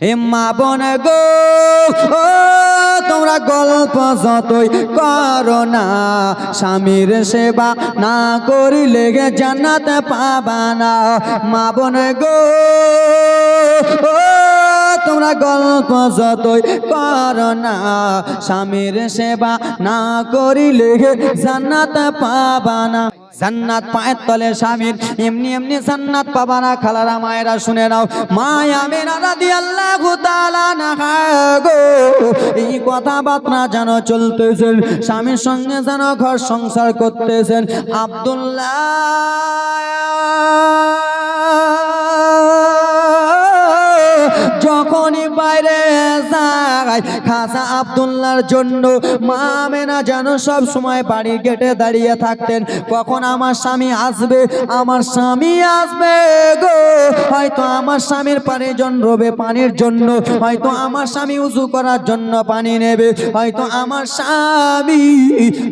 এ মা বোন গো, ও তোমরা গল্প যতই করো না, স্বামীর সেবা না করিলে জান্নাত পাবা না। মা বোন গো, ও তোমরা গল্প যতই করো না, স্বামীর সেবা না করিলে জান্নাত পাবা না। জান্নাত পায়ের তলে স্বামীর, এমনি এমনি জান্নাত পাবা না। খালারা মায়েরা শুনে নাও, মা আমিনা রাদিয়াল্লাহু তাআলা আনহা গো, এই কথাবার্তা যেন চলতেছেন, স্বামীর সঙ্গে যেন ঘর সংসার করতেছেন। আব্দুল্লাহ যখনই বাইরে যায়, খাজা আব্দুল্লাহর জন্য মা আমেনা যেন সব সময় বাড়ির গেটে দাঁড়িয়ে থাকতেন, কখন আমার স্বামী আসবে, আমার স্বামী আসবে গো। হয়তো আমার স্বামীর পানির রবে, পানির জন্য, হয়তো আমার স্বামী উযু করার জন্য পানি নেবে, হয়তো আমার স্বামী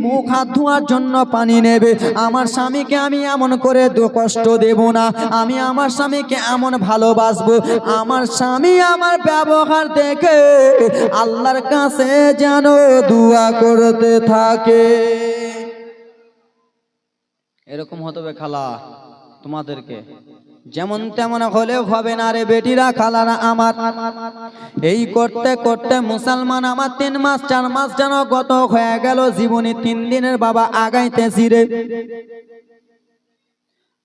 মুখ হাত ধোয়ার জন্য পানি নেবে। আমার স্বামীকে আমি এমন করে কষ্ট দেব না, আমি আমার স্বামীকে এমন ভালোবাসবো, আমার স্বামী আমার ব্যবহার দেখে আল্লাহর কাছে যেন দোয়া করতে থাকে। এরকম হতে হবে খালা তোমাদেরকে, যেমন তেমন হলেও হবে না রে বেটিরা, খালারা আমার। এই করতে করতে মুসলমান আমার 3 মাস 4 মাস যেন গত হয়ে গেল, জীবনী 3 দিনের বাবা আগাইতেছি রে।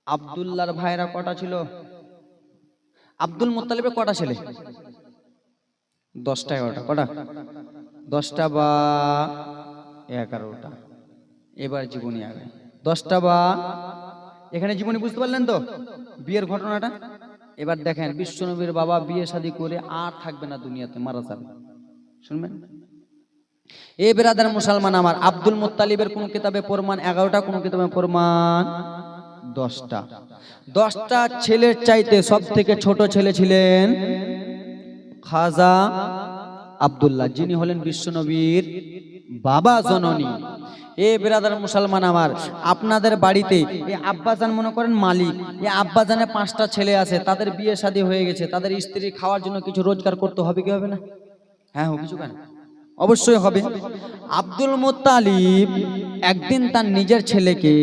আব্দুল্লাহর ভাইরা কটা ছিল? আব্দুল মুত্তালিবের কটা ছেলে? 10টা 11টা, কটা? 10টা বা 11টা। এবার জীবনী আগে 10টা বা, এখানে জীবনী বুঝতে পারলেন তো বিয়ের ঘটনাটা? এবার দেখেন, বিশ্বনবীর বাবা বিয়ে শাদী করে আর থাকবে না দুনিয়াতে, মারা যাবে। শুনবেন এ বেরাদার মুসলমান আমার, আব্দুল মুত্তালিবের কোন কিতাবে প্রমাণ 11টা, কোন কিতাবে প্রমাণ 10টা। 10টা ছেলের চাইতে সব থেকে ছোট ছেলে ছিলেন খাজা আব্দুল্লাহ, যিনি হলেন বিশ্বনবীর বাবা জননী। এ বেরাদার মুসলমান আমার, আপনাদের বাড়িতে এই আব্বাজান মনে করেন মালিক, এই আব্বাজানের 5টা ছেলে আছে, তাদের বিয়ে শাদী হয়ে গেছে, তাদের স্ত্রী খাওয়ার জন্য কিছু রোজগার করতে হবে কি হবে না? হ্যাঁ হোক, কিছু কেন, অবশ্যই হবে। আব্দুল মুত্তালিব একদিন তার নিজের ছেলেকে,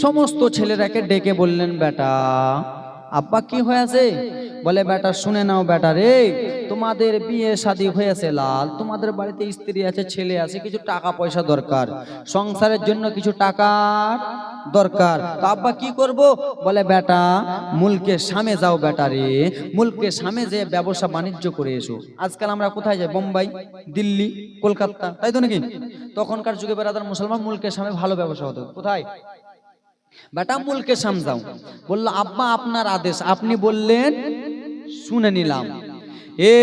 সমস্ত ছেলেরাকে ডেকে বললেন, বেটা আব্বা কি হয়েছে? বলে, বেটা শুনে নাও বেটা রে, তোমাদের বিয়ে শাদী হয়েছে লাল, তোমাদের বাড়িতে স্ত্রী আছে, ছেলে আছে, কিছু টাকা পয়সা দরকার, সংসারের জন্য কিছু টাকা দরকার। তো আব্বা কি করব? বলে, বেটা মুলকে শামে যাও বেটা রে, মুলকে শামে যে ব্যবসা বাণিজ্য করে এসো। আজকাল আমরা কোথায় যাই? বোম্বাই, দিল্লি, কলকাতা, তাই তো নাকি? তখনকার যুগে বেরাদার মুসলমান মুলকে শামে ভালো ব্যবসা হতো। কোথায়? বেটা মুলকে শাম যাও। বললো, আব্বা আপনার আদেশ, আপনি বললেন শুনে নিলাম। এ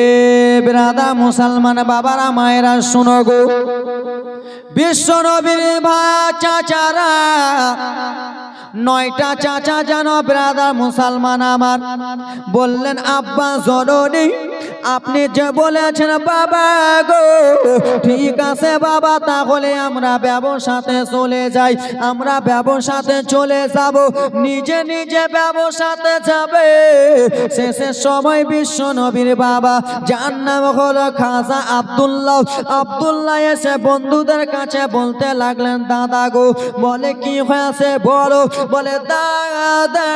বেরাদা মুসলমান বাবারা মায়েরা শুনো গো, বিশ্বনবীর ভাই চাচারা, 9টা চাচা জানো ব্রাদার মুসলমান আমার, বললেন, আব্বা জননী আপনি যে বলেছেন বাবা গো, ঠিক আছে বাবা, তাহলে আমরা ব্যবসাতে চলে যাই, আমরা ব্যবসাতে চলে যাব। নিজে নিজে ব্যবসাতে যাবে। শেষের সময় বিশ্বনবীর বাবা, যার নাম হলো খাজা আব্দুল্লাহ, আব্দুল্লাহ এসে বন্ধুদের কাছে বলতে লাগলেন, দাদা গো, বলে কি হয়েছে বলো? বলে, দাদা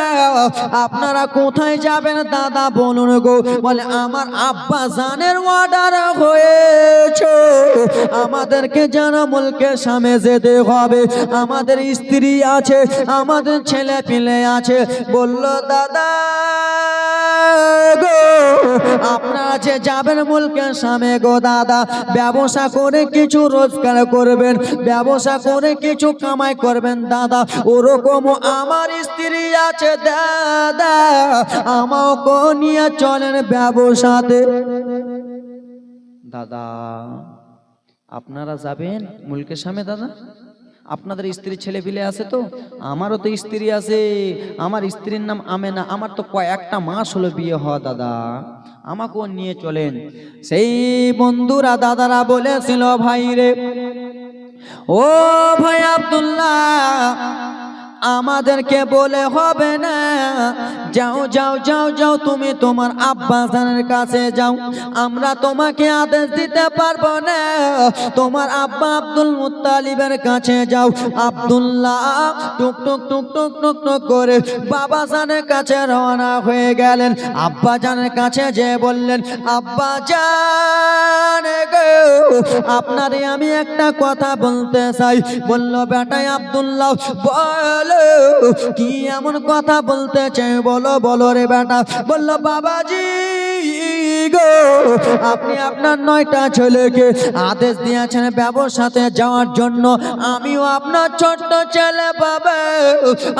আপনারা কোথায় যাবেন দাদা বলুন গো? বলে, আমার আব্বা জানের অর্ডার হয়েছে, আমাদেরকে যেন মুলকে শামে যেতে হবে, আমাদের স্ত্রী আছে, আমাদের ছেলে পিলে আছে। বলল, দাদা গো, আপনারা যে যাবেন মুলকে শামে গো দাদা, ব্যবসা করে কিছু রোজগার করবেন, ব্যবসা করে কিছু কামাই করবেন দাদা, ওরকম আমার স্ত্রী আছে দাদা, আমাকে নিয়ে চলেন ব্যবসাতে। দাদা আপনারা যাবেন মুলকে শামে? দাদা আপনাদের স্ত্রী ছেলে পিলে আছে তো? আমারও তো স্ত্রী আছে, আমার স্ত্রীর নাম আমেনা, আমার তো কয়েকটা মাস হলো বিয়ে হওয়া দাদা, আমাকেও নিয়ে চলেন। সেই বন্ধুরা দাদারা বলেছিল, ভাই রে, ও ভাই আব্দুল্লাহ, আমাদেরকে বলে হবে না, যাও যাও যাও যাও তুমি তোমার আব্বা জানের কাছে যাও, আমরা তোমাকে আদেশ দিতে পারবো না, তোমার আব্বা আব্দুল মুত্তালিবের কাছে যাও। আব্দুল্লাহ টুক টুক টুক টুক টুক টুক করে বাবা জানের কাছে রওনা হয়ে গেলেন। আব্বা জানের কাছে যে বললেন, আব্বা জান গো, আপনারে আমি একটা কথা বলতে চাই। বলল, বেটাই আব্দুল্লাহ বলো, কি এমন কথা বলতে চাই, বলো বলো রে বেটা। বলল, বাবাজি গো, আপনি আপনার 9টা ছেলেকে আদেশ দিয়েছেন ব্যবসাতে যাওয়ার জন্য, আমিও আপনার ছোট্ট ছেলে বাবা,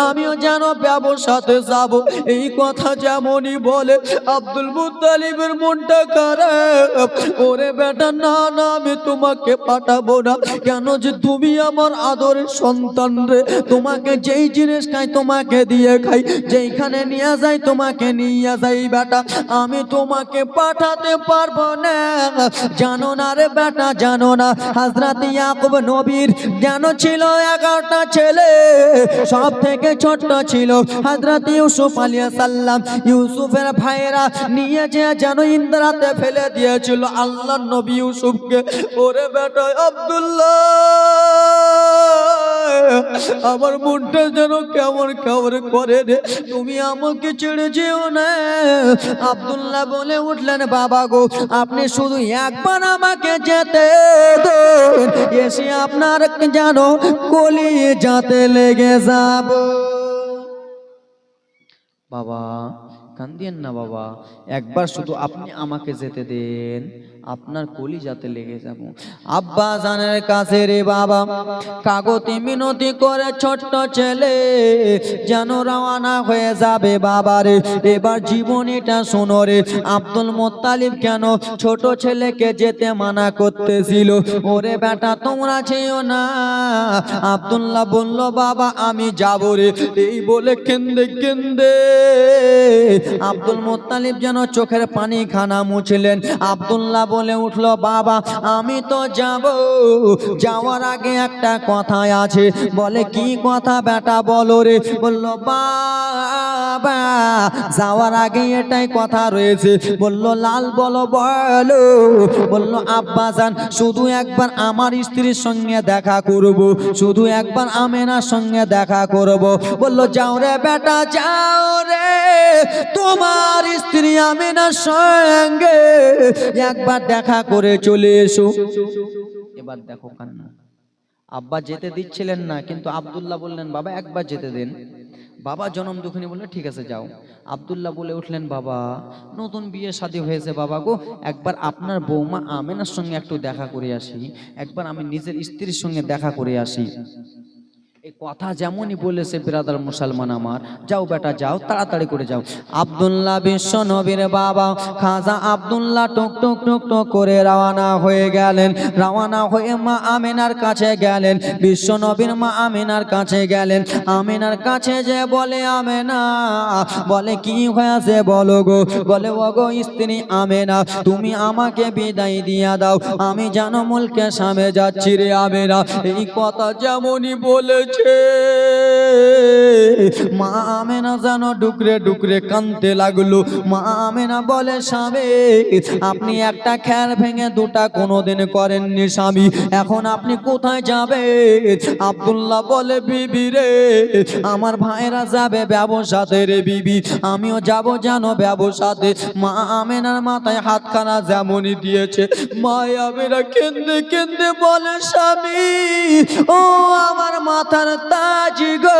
আমিও যেন ব্যবসাতে যাব। এই কথা যেমনই বলে আব্দুল মুত্তালিবের মনটা খারাপ। ওরে বেটা, না না, আমি তোমাকে পাঠাবো না। কেন যে তুমি আমার আদরের সন্তান রে, তোমাকে যেই জিনিস খাই তোমাকে দিয়ে খাই, যেইখানে নিয়ে যাই তোমাকে নিয়ে যাই বেটা, আমি তোমাকে পাঠাতে পারবো না। জানো না রে বেটা, জানো না, হযরত ইয়াকুব নবীর যেন ছিল 11টা ছেলে, সব থেকে ছোট ছিল হযরত ইউসুফ আলাইহিস সালাম। ইউসুফের ভাইরা নিয়ে যেন ইন্দ্রাতে ফেলে দিয়েছিল আল্লাহর নবী ইউসুফকে। ওরে বেটা আব্দুল্লাহ, আমার মনটা যেন কেমন কেমন করে রে, তুমি আমাকে ছেড়ে যেও না। আব্দুল্লাহ বলে উঠলেন, বাবা গো, আপনি শুধু একবার আমাকে যেতে দেন, এসে আপনার যেন কলিজাতে লেগে যাব। বাবা কান্দিয়েন না বাবা, একবার শুধু আপনি আমাকে যেতে দেন, আপনার কলিজাতে লেগে যাব। আব্বা জানের কাছে রে বাবা কাগতি মিনতি করে ছোট্ট ছেলে যেন রওনা হয়ে যাবে। বাবা রে, এবার জীবনীটা শোনো রে। আব্দুল মুত্তালিব কেন ছোট ছেলেকে যেতে মানা করতেছিল? ওরে বেটা, তোমরা যেও না। আব্দুল্লাহ বলল, বাবা আমি যাব রে। এই বলে কেন্দে কেন্দে আব্দুল মুত্তালিব যেন চোখের পানি খানা মুছলেন। আব্দুল্লাহ বলে উঠল, বাবা আমি তো যাব, যাওয়ার আগে একটা কথা আছে। বলে, কি কথা বেটা বলো রে? বলল, বাবা যাওয়ার আগে এটাই কথা রয়েছে। বলল, লাল বলো বলো। বলল, আব্বা জান শুধু একবার আমার স্ত্রীর সঙ্গে দেখা করব, শুধু একবার আমেনার সঙ্গে দেখা করব। বলল, যাও রে বেটা যাও রে, তোমার স্ত্রী আমেনার সঙ্গে একবার দেখা করে চলে এসো। এবার দেখো কান্না। আব্বা যেতে দিচ্ছিলেন না, কিন্তু আব্দুল্লাহ বললেন, বাবা একবার যেতে দেন। বাবা জনম দুঃখিনী বললেন, ঠিক আছে যাও। আব্দুল্লাহ বলে উঠলেন, বাবা নতুন বিয়ে শাদী হয়েছে বাবা গো, একবার আপনার বৌমা আমেনার সঙ্গে একটু দেখা করে আসি, একবার আমি নিজের স্ত্রীর সঙ্গে দেখা করে আসি। এই কথা যেমনই বলেছে ব্রাদার মুসলমান আমার, যাও বেটা যাও, তাড়াতাড়ি করে যাও। আব্দুল্লাহ বিশ্ব নবীর বাবা খাজা আব্দুল্লাহ টুক টুক টুক টুক করে রওনা হয়ে গেলেন। রওনা হয়ে মা আমেনার কাছে গেলেন, বিশ্ব নবীর মা আমেনার কাছে গেলেন। আমেনার কাছে যে বলে, আমেনা বলে, কি হয়েছে বলো গো? বলে, ও গো স্ত্রী আমেনা, তুমি আমাকে বিদায় দিয়া দাও, আমি যেন মুলকে সামনে যাচ্ছি রে আমেনা। এই কথা যেমনই বলে মা আমেনা যেন ডুকরে ডুকরে কাঁদতে লাগলো। মা আমেনা বলে, স্বামী আপনি একটা খ্যার ভেঙে দুটা কোনোদিন করেননি স্বামী, এখন আপনি কোথায় যাবে? আব্দুল্লাহ বলে, বিবি রে, আমার ভাইরা যাবে ব্যবসাতে রে বিবি, আমিও যাব জানো ব্যবসাতে। মা আমেনার মাথায় হাতখানা যেমনই দিয়েছে, মা আমেনা কেঁদে কেঁদে বলে, স্বামী ও আমার মাথার তাজ গো,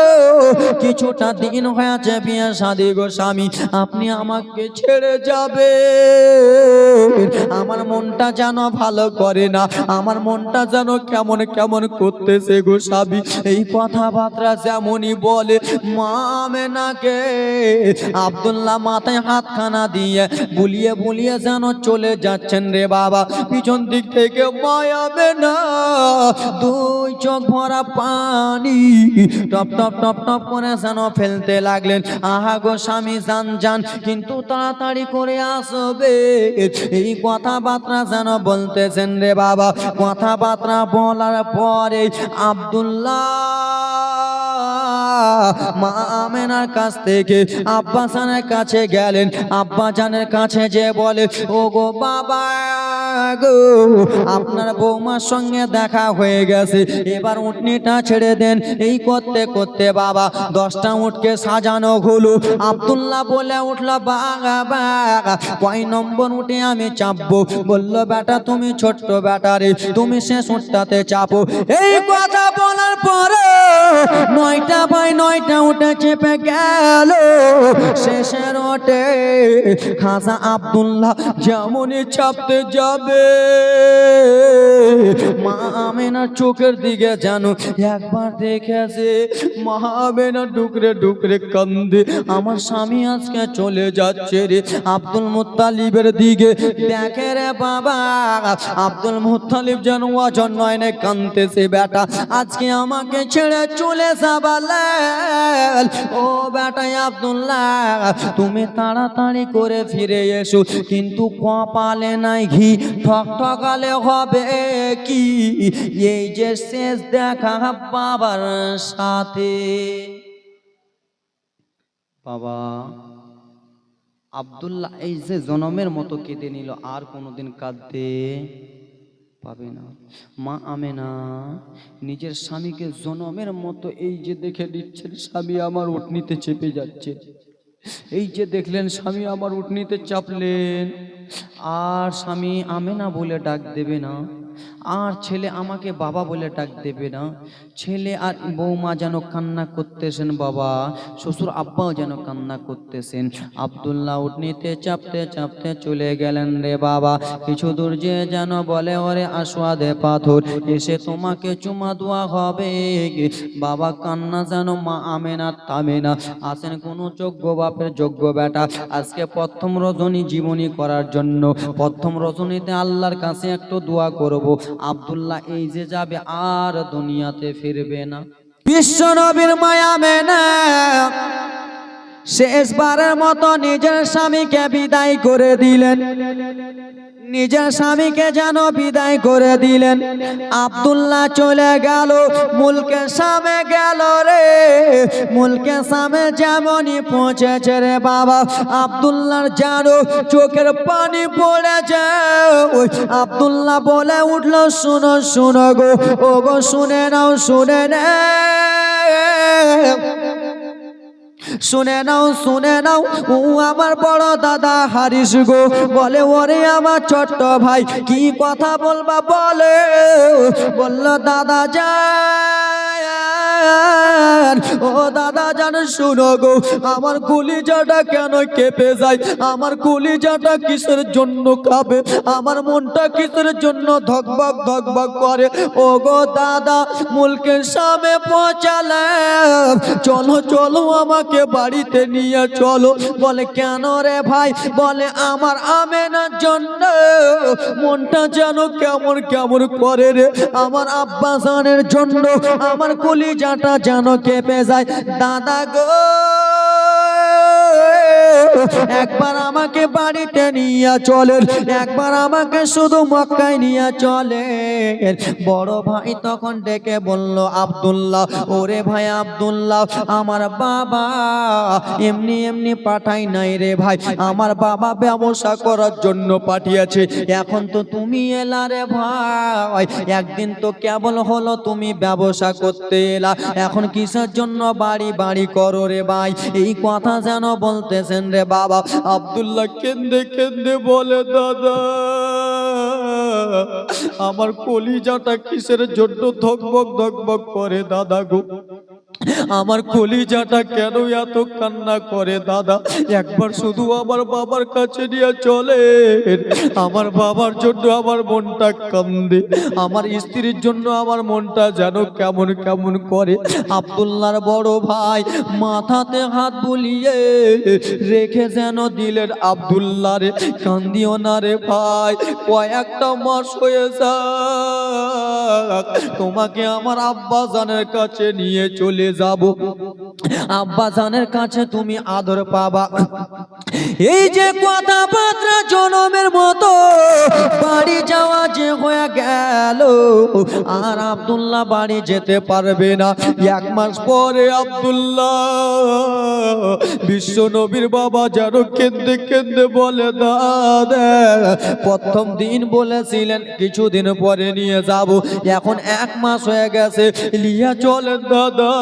কিছুটা দিন হয়েছে বিয়ে শাদী গো স্বামী, আপনি আমাকে ছেড়ে যাবে, আমার মনটা যেন ভালো করে না, আমার মনটা যেন কেমন কেমন করতেছে গো স্বামী। এই কথাবার্তা যেমনই বলে মা আমেনাকে, আব্দুল্লাহ মাথায় হাতখানা দিয়ে বুলিয়ে বুলিয়ে যেন চলে যাচ্ছেন রে বাবা। পিছন দিক থেকে মা আমেনা দুই চোখ ভরা পানি টপ টপ টপ টপ করে যেন ফেলতে লাগলেন। আহা গো স্বামী জান জান, কিন্তু তাড়াতাড়ি করে আসবে, এই কথাবার্তা যেন বলতেছেন রে বাবা। কথাবার্তা বলার পরে আব্দুল্লাহ মা আমেনার কাছ থেকে আব্বা জানের কাছে গেলেন। আব্বা জানের কাছে যে বলে, ও গো বাবা গো, আপনার বৌমার সঙ্গে দেখা হয়ে গেছে, এবার উটনিটা ছেড়ে দেন। এই করতে করতে বাবা 10টা উটকে সাজানো হলো। আব্দুল্লাহ বলে উঠলো, বাগা বাগা কয় নম্বর উঠে আমি চাপবো? বললো, বেটা তুমি ছোট্ট বেটা রে, তুমি শেষ উঠটাতে চাপো। এই কথা বলার পরে 9টা বাই 9টা উঠে চেপে গেল। শেষের ওঠে খাজা আব্দুল্লাহ যেমনই চাপতে যাবে, মা আমেনার চোখের দিকে যেন একবার দেখেছে। মা আমেনা ডুকরে ডুকরে কান্দে, আমার স্বামী আজকে চলে যাচ্ছে রে। আব্দুল মুত্তালিবের দিকে দেখে রে বাবা, আব্দুল মুত্তালিব যেন অজন্ময়নে কাঁদতেছে, বেটা আজকে আমাকে ছেড়ে চলে যাবালে। ও বেটা আব্দুল্লাহ, তুমি তাড়াতাড়ি করে ফিরে এসো, কিন্তু কপালে নাই ঘি, ঠকঠকালে হবে কি? এই যে শেষ দেখা বাবার সাথে। বাবা আব্দুল্লাহ এই যে জনমের মতো কেঁদে নিল, আর কোনোদিন কাঁদতে পাবে না। মা আমেনা নিজের স্বামীকে জনমের মতো এই যে দেখে নিচ্ছেন, স্বামী আমার উটনিতে চেপে যাচ্ছে। এই যে দেখলেন স্বামী আমার উটনিতে চাপলেন, আর স্বামী আমেনা বলে ডাক দেবে না, আর ছেলে আমাকে বাবা বলে ডাক দেবে না। ছেলে আর বৌমা যেন কান্না করতেছেন, বাবা শ্বশুর আব্বাও যেন কান্না করতেছেন। আব্দুল্লাহ উটনিতে চাপতে চাপতে চলে গেলেন রে বাবা। কিছু দূর যে যেন বলে, ওরে আস্বাদে পাথর, এসে তোমাকে চুমা দেওয়া হবে। বাবা কান্না যেন মা আমেনা থামে না। আসেন কোন যোগ্য বাপের যোগ্য বেটা, আজকে প্রথম রজনী জীবনী করার জন্য, প্রথম রজনীতে আল্লাহর কাছে একটু দোয়া করব, আব্দুল্লাহ এই যে যাবে আর দুনিয়াতে ফিরবে না। বিশ্ব নবীর মায়া মেনা শেষবারের মতো নিজের স্বামীকে বিদায় করে দিলেন, নিজের স্বামীকে যেন বিদায় করে দিলেন। আব্দুল্লাহ চলে গেল, মুলকে সামে গেল রে। মুলকে সামে যেমনই পৌঁছেছে রে বাবা, আব্দুল্লাহর যেন চোখের পানি পড়ে যায়। আব্দুল্লাহ বলে উঠলো, শুনো শুনো গো, ও গো শুনে নাও, শুনে শুনে নাও, শুনে নাও, ও আমার বড় দাদা হারিস গো। বলে, ওরে আমার ছোট্ট ভাই, কি কথা বলবা বলে। বলল, দাদা যান, ও দাদা জান শুনো গো, আমার কলিজাটা কেন কেঁপে যায়, আমার কলিজাটা কিসের জন্য কাঁপে, আমার মনটা কিসের জন্য ধকবক ধকবক করে। ও গো দাদা, মুলকের সামনে পৌঁছালাম, চলো চলো আমাকে বাড়িতে নিয়ে চলো। বলে, কেন রে ভাই? বলে, আমার আমেনার জন্য মনটা যেন কেমন কেমন করে রে, আমার আব্বা জানের জন্য আমার কলিজাটা যেন কেঁপে যায়। দাদা গো, একবার আমাকে বাড়িতে নিয়ে চলেন, একবার আমাকে শুধু মক্কায় নিয়ে চলেন। বড় ভাই তখন ডেকে বলল, আব্দুল্লাহ, ওরে ভাই আব্দুল্লাহ, আমার বাবা এমনি এমনি পাঠাই নাই রে ভাই, আমার বাবা ব্যবসা করার জন্য পাঠিয়েছে। এখন তো তুমি এলা রে ভাই, একদিন তো কেবল হলো তুমি ব্যবসা করতে এলা, এখন কিসের জন্য বাড়ি বাড়ি করো রে ভাই? এই কথা যেন বলতেছেন রে বাবা। আব্দুল্লাহ কেন্দে কেন্দে বলে, দাদা আমার কলিজাটা কিসের জন্য ধকবক ধকবক করে দাদা গো, আমার কলিজাটা কেন এত কান্না করে দাদা, একবার শুধু আমার বাবার কাছে নিয়ে চলে, আমার বাবার জন্য আমার মনটা কান্দে, আমার স্ত্রীর জন্য আমার মনটা যেন কেমন কেমন করে। আব্দুল্লাহর বড় ভাই মাথাতে হাত বুলিয়ে রেখে যেন দিলেন, আব্দুল্লাহ রে কান্দিও না রে ভাই, কয়েকটা মাস হয়ে যাক তোমাকে আমার আব্বা জানের কাছে নিয়ে চলে যাব, আব্বা জানের কাছে তুমি আদর পাবা। এই যে কথাবার্তা জনমের মতো বাড়ি যাওয়া যে হয়ে গেল, আর আব্দুল্লাহ বাড়ি যেতে পারবে না। 1 মাস পরে আব্দুল্লাহ বিশ্ব নবীর বাবা যেন কেঁদে কেঁদে বলে, দাদা প্রথম দিন বলেছিলেন কিছুদিন পরে নিয়ে যাব, এখন 1 মাস হয়ে গেছে, লিয়া চলেন দাদা।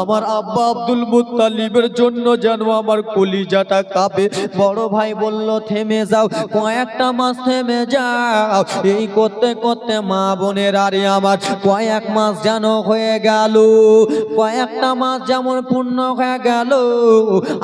আমার আব্বা আব্দুল মুত্তালিবের জন্য যেন আমার কলিজাটা কাঁপে। বড় ভাই বলল, থেমে যাও, কয়েকটা মাস থেমে যাও। এই করতে করতে মা বোনের আরে আমার কয়েক মাস যেন হয়ে গেল, কয়েকটা মাস যেমন পূর্ণ হয়ে গেল।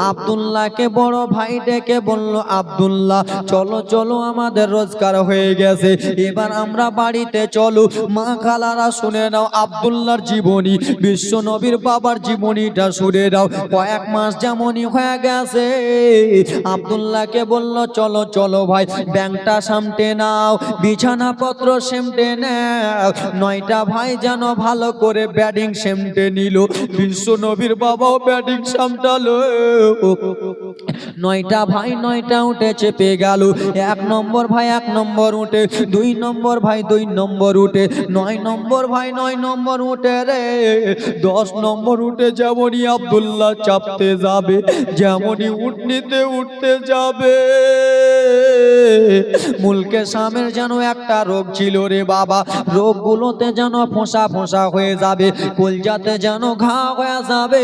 আব্দুল্লাহকে বড় ভাই ডেকে বলল, আব্দুল্লাহ চলো চলো, আমাদের রোজগার হয়ে গেছে, এবার আমরা বাড়িতে চলো। মা খালারা শুনে নাও আব্দুল্লাহর জীবনী, বিশ্ব নবীর বাবার জীবনীটা শুনে নাও। কয়েক মাস যেমনই হয়ে গেছে, আব্দুল্লাহকে বলল, চলো চলো ভাই, ব্যাংকটা সামটে নাও, বিছানাপত্র সেমটে নাও। 9টা ভাই যেন ভালো করে ব্যাটিং সেমটে নিল। বিশ্ব নবীর বাবাও ব্যাটিং সামটালো। 9টা ভাই 9টা উঠে চেপে গেল। 1 নম্বর ভাই 1 নম্বর উঠে, 2 নম্বর ভাই 2 নম্বর উঠে, 9 নম্বর ভাই 9 নম্বর উঠে রে। 10 নম্বর উঠে যেমনই আব্দুল্লাহ চাপতে যাবে, যেমনই উঠনিতে উঠতে যাবে, মুলকে শামের যেন একটা রোগ ছিল রে বাবা, রোগগুলোতে যেন ফোঁসা ফোঁসা হয়ে যাবে, কলজাতে যেন ঘা হয়ে যাবে।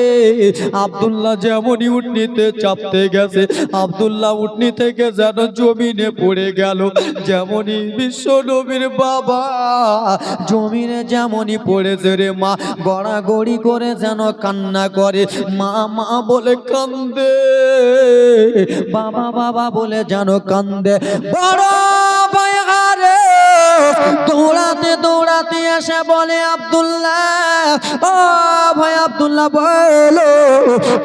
আব্দুল্লাহ যেমনই উঠনিতে চাপতে গেছে, আব্দুল্লাহ উঠনি থেকে যেন জমিনে পড়ে গেল। যেমনই বিশ্ব নবীর বাবা জমিনে যেমনই পড়েছে রে মা, গড়াগড়ি করে যেন কান্না করে, মা মা বলে কান্দে, বাবা বাবা বলে যেন কান্দে। বড় ভাই হারে দৌড়াতে দৌড়াতে এসে বলে, আব্দুল্লাহ ও ভাই আব্দুল্লাহ বলো,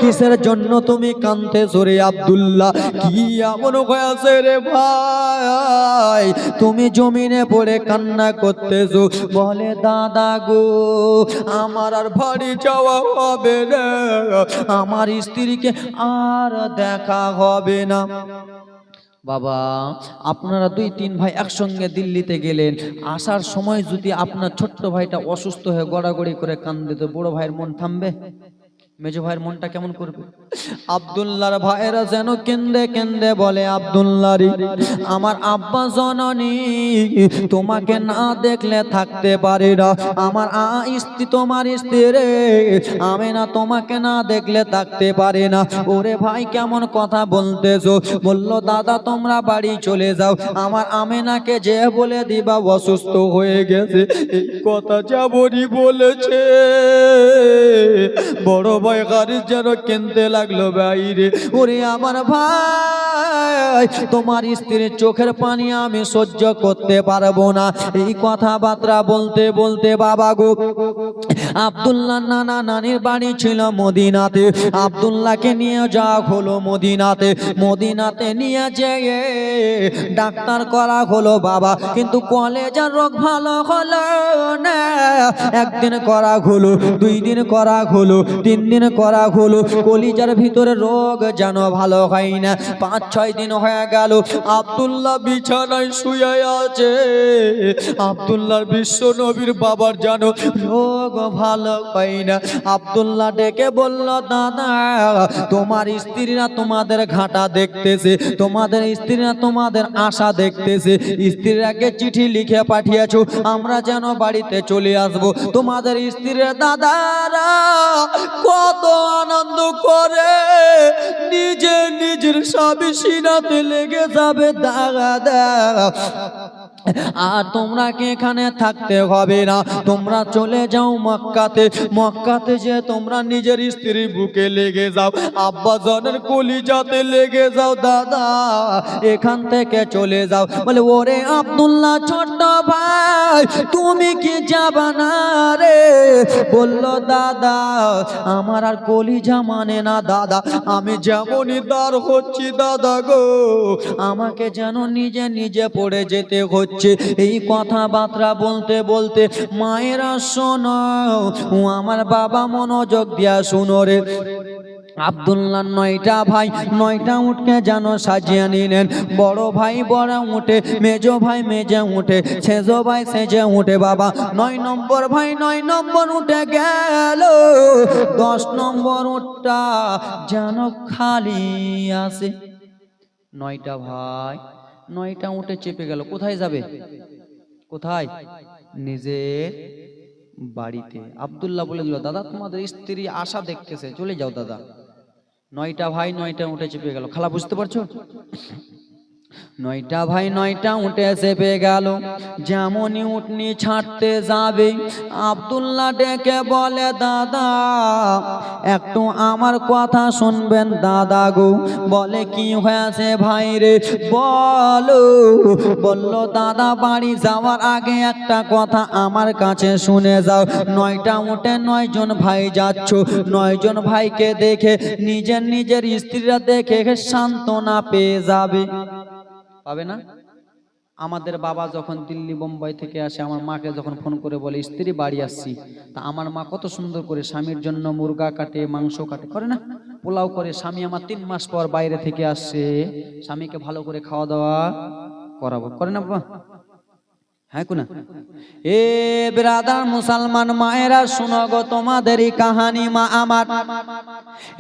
কিসের জন্য তুমি কাঁদতেছো রে আব্দুল্লাহ, কি এমন হয়েছে রে ভাই, তুমি জমিনে পড়ে কান্না করতেছো? বলে, দাদা গো, আমার আর বাড়ি যাওয়া হবে না, আমার স্ত্রীকে আর দেখা হবে না। বাবা, আপনারা 2-3 ভাই একসঙ্গে দিল্লিতে গেলেন, আসার সময় যদি আপনার ছোট্ট ভাইটা অসুস্থ হয়ে গড়াগড়ি করে কান্দে, তো বড় ভাইয়ের মন থামবে? মেজো ভাইয়ের মনটা কেমন করবে? আব্দুল্লাহর ভাইয়েরা যেন কেন্দে কেন্দে বলে, আব্দুল্লাহ রে, আমার আব্বা জননী তোমাকে না দেখলে থাকতে পারে না, আমার স্ত্রী তোমার স্ত্রী রে আমেনা তোমাকে না দেখলে থাকতে পারে না। ওরে ভাই কেমন কথা বলতেছো? বলল, দাদা তোমরা বাড়ি চলে যাও, আমার আমেনাকে যে বলে দিবা অসুস্থ হয়ে গেছে। এই কথা যেমনই বলেছে, বড় ভাই গাড়ি যেন কেনতে লাগলো, বাইরে ওরে আমার ভাই, তোমার স্ত্রীর চোখের পানি আমি সহ্য করতে পারবো না। এই কথাবার্তা বলতে বলতে বাবা গো, আব্দুল্লাহ নানা নানির বাড়ি ছিল মদিনাতে, আব্দুল্লাহকে নিয়ে যাওয়া হলো মদিনাতে। মদিনাতে নিয়ে যেয়ে ডাক্তার করা হলো বাবা, কিন্তু কলেজার রোগ ভালো হলো না। 1 দিন করা হলো, 2 দিন করা হলো, 3 দিন করা হলো, কলিজার ভিতরে রোগ যেন ভালো হয় না। 5-6 দিন হয়ে গেল, আব্দুল্লাহ বিছানায় শুয়ে আছে। আব্দুল্লাহর বিশ্ব নবীর বাবার যেন রোগ ভালো হয় না। আব্দুল্লাহ ডেকে বলল, দাদা তোমার স্ত্রীরা তোমাদের ঘাটা দেখতেছে, তোমাদের স্ত্রীরা তোমাদের আশা দেখতেছে, স্ত্রীরাকে চিঠি লিখে পাঠিয়েছো আমরা যেন বাড়িতে চলে আসবো। তোমাদের স্ত্রীরা দাদারা কত আনন্দ করে, নিজে নিজের স্বামী সিনাতে লেগে যাবে দাদা, আর তোমরা কি এখানে থাকতে হবে না, তোমরা চলে যাও মক্কাতে, মক্কাতে যে তোমরা নিজের স্ত্রী বুকে লেগে যাও, আব্বা জনের কলিজাতে লেগে যাও, দাদা এখান থেকে চলে যাও। বলে, ওরে আব্দুল্লাহ ছোট্ট ভাই তুমি কি যাবা না রে? বলল, দাদা আমার আর কলিজা মানে না দাদা, আমি যেমনই দাঁড় হচ্ছি দাদা গো, আমাকে যেন নিজে নিজে পড়ে যেতে হচ্ছে। এই কথাবার্তা বলতে বলতে মায়েরা শোনো, আমার বাবা মনোযোগ দিয়া শুনো রে, আব্দুল্লাহ 9টা ভাই 9টা উটকে যেন সাজিয়ে নিলেন। বড় ভাই বড় উঠে, মেজো ভাই মেজে উঠে, সেজো ভাই সেজে উঠে। বাবা 9 নম্বর ভাই 9 নম্বর উঠে গেল। 10 নম্বর উটটা যেন খালি আছে। 9টা ভাই 9টা উঠে চেপে গেল। কোথায় যাবে? কোথায়? নিজের বাড়িতে। আব্দুল্লাহ বলে দিল, দাদা তোমাদের স্ত্রী আশা দেখতেছে, চলে যাও দাদা। 9টা ভাই 9টা উঠে চেপে গেল। খালা বুঝতে পারছো? 9টা ভাই 9টা উঠে চেপে গেল। যেমনই উটনি ছাড়তে যাবে, আব্দুল্লাহ ডেকে বলে, দাদা একটু আমার কথা শুনবেন দাদা গো। বলে, কি হয়েছে ভাই রে, বলো। বলল, দাদা বাড়ি যাওয়ার আগে একটা কথা আমার কাছে শুনে যাও। 9টা উঠে 9 জন ভাই যাচ্ছ। 9 জন ভাইকে দেখে নিজের স্ত্রীরা দেখে সান্ত্বনা পেয়ে যাবে। পাবে না? আমাদের বাবা যখন দিল্লি বোম্বাই থেকে আসে, আমার মাকে যখন ফোন করে বলে স্ত্রী বাড়ি আসছি, তা আমার মা কত সুন্দর করে স্বামীর জন্য মুরগা কাটে, মাংস কাটে, করে না? পোলাও করে। স্বামী আমার 3 মাস পর বাইরে থেকে আসছে, স্বামীকে ভালো করে খাওয়া দাওয়া করাবো, করে না বাবা? হ্যাঁ কোনা? এ ব্রাদার মুসলমান মায়েরা, শুনো গো তোমাদেরই কাহানি। মা আমার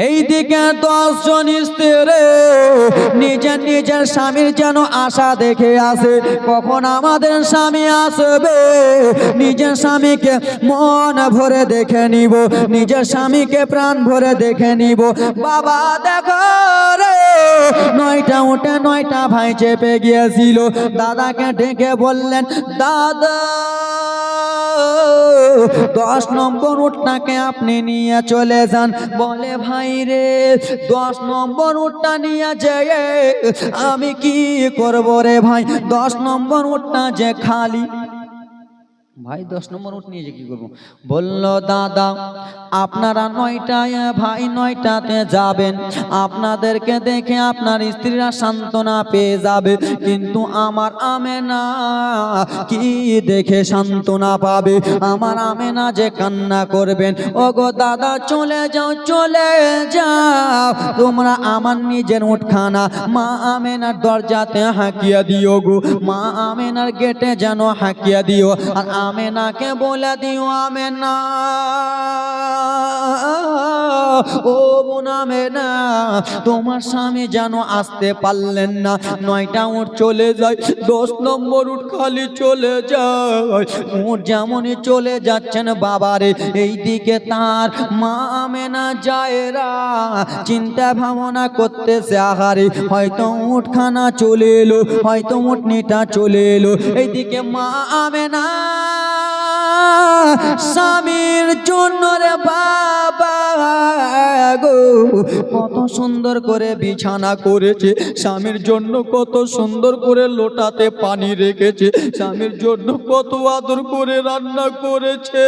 এইদিকে 10 জন স্ত্রী নিজের স্বামীর যেন আশা দেখে আসে, কখন আমাদের স্বামী আসবে, নিজের স্বামীকে মন ভরে দেখে নিব, নিজের স্বামীকে প্রাণ ভরে দেখে নিব। বাবা দেখো রে, 9টা উঠে 9টা ভাই চেপে গিয়েছিল। দাদাকে ডেকে বললেন, দাদা 10 নম্বর উটটাকে আপনি নিয়ে চলে যান। বলে, ভাই রে 10 নম্বর উটটা নিয়ে যেয়ে আমি কি করব রে ভাই, 10 নম্বর উটটা যে খালি। ভাই 10 নম্বর উট নিয়ে যে কি করবো? বলল, দাদা আপনারা 9টায় ভাই 9টাতে যাবেন, আপনাদেরকে দেখে আপনার স্ত্রীরা সান্ত্বনা পেয়ে যাবে, কিন্তু আমার আমেনা কি দেখে সান্ত্বনা পাবে? আমার আমেনা যে কান্না করবেন। ও গো দাদা চলে যাও, চলে যাও, তোমরা আমার নিজের উটখানা মা আমেনার দরজাতে হাঁকিয়া দিও গো, মা আমেনার গেটে যেন হাঁকিয়া দিও। আর আমেনাকে বলে দিও, আমেনা ও বোন আমেনা, তোমার স্বামী যেন আসতে পারলেন না। 9টা উট চলে যায়, 10 নম্বর উট খালি চলে যায়। উট যেমনই চলে যাচ্ছেন বাবারে, এইদিকে তার মা আমেনা জায়েরা চিন্তা ভাবনা করতেছে, আহারে হয়তো উটখানা চলে এলো, হয়তো উটনিটা চলে এলো। এইদিকে মা আমেনা স্বামীর জন্য রে বাবা গো কত সুন্দর করে বিছানা করেছে, স্বামীর জন্য কত সুন্দর করে লোটাতে পানি রেখেছে, স্বামীর জন্য কত আদর করে রান্না করেছে।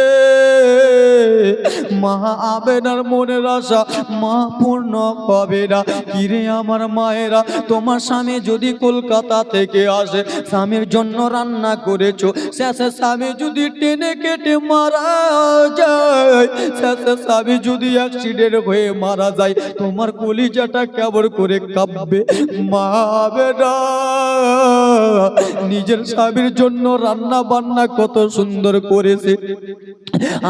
মা আমেনার মনের আশা মা পূর্ণ হবে না। কিরে আমার মায়েরা, তোমার স্বামী যদি কলকাতা থেকে আসে, স্বামীর জন্য রান্না করেছো, শেষে স্বামী যদি টেনে কেটে মারা যায়, শেষে স্বামী যদি অ্যাক্সিডেন্ট হয়ে মারা যায়, তোমার কলিজাটা কেমন করে কাঁপবে? মা আমেনা নিজের স্বামীর জন্য রান্না বান্না কত সুন্দর করেছে,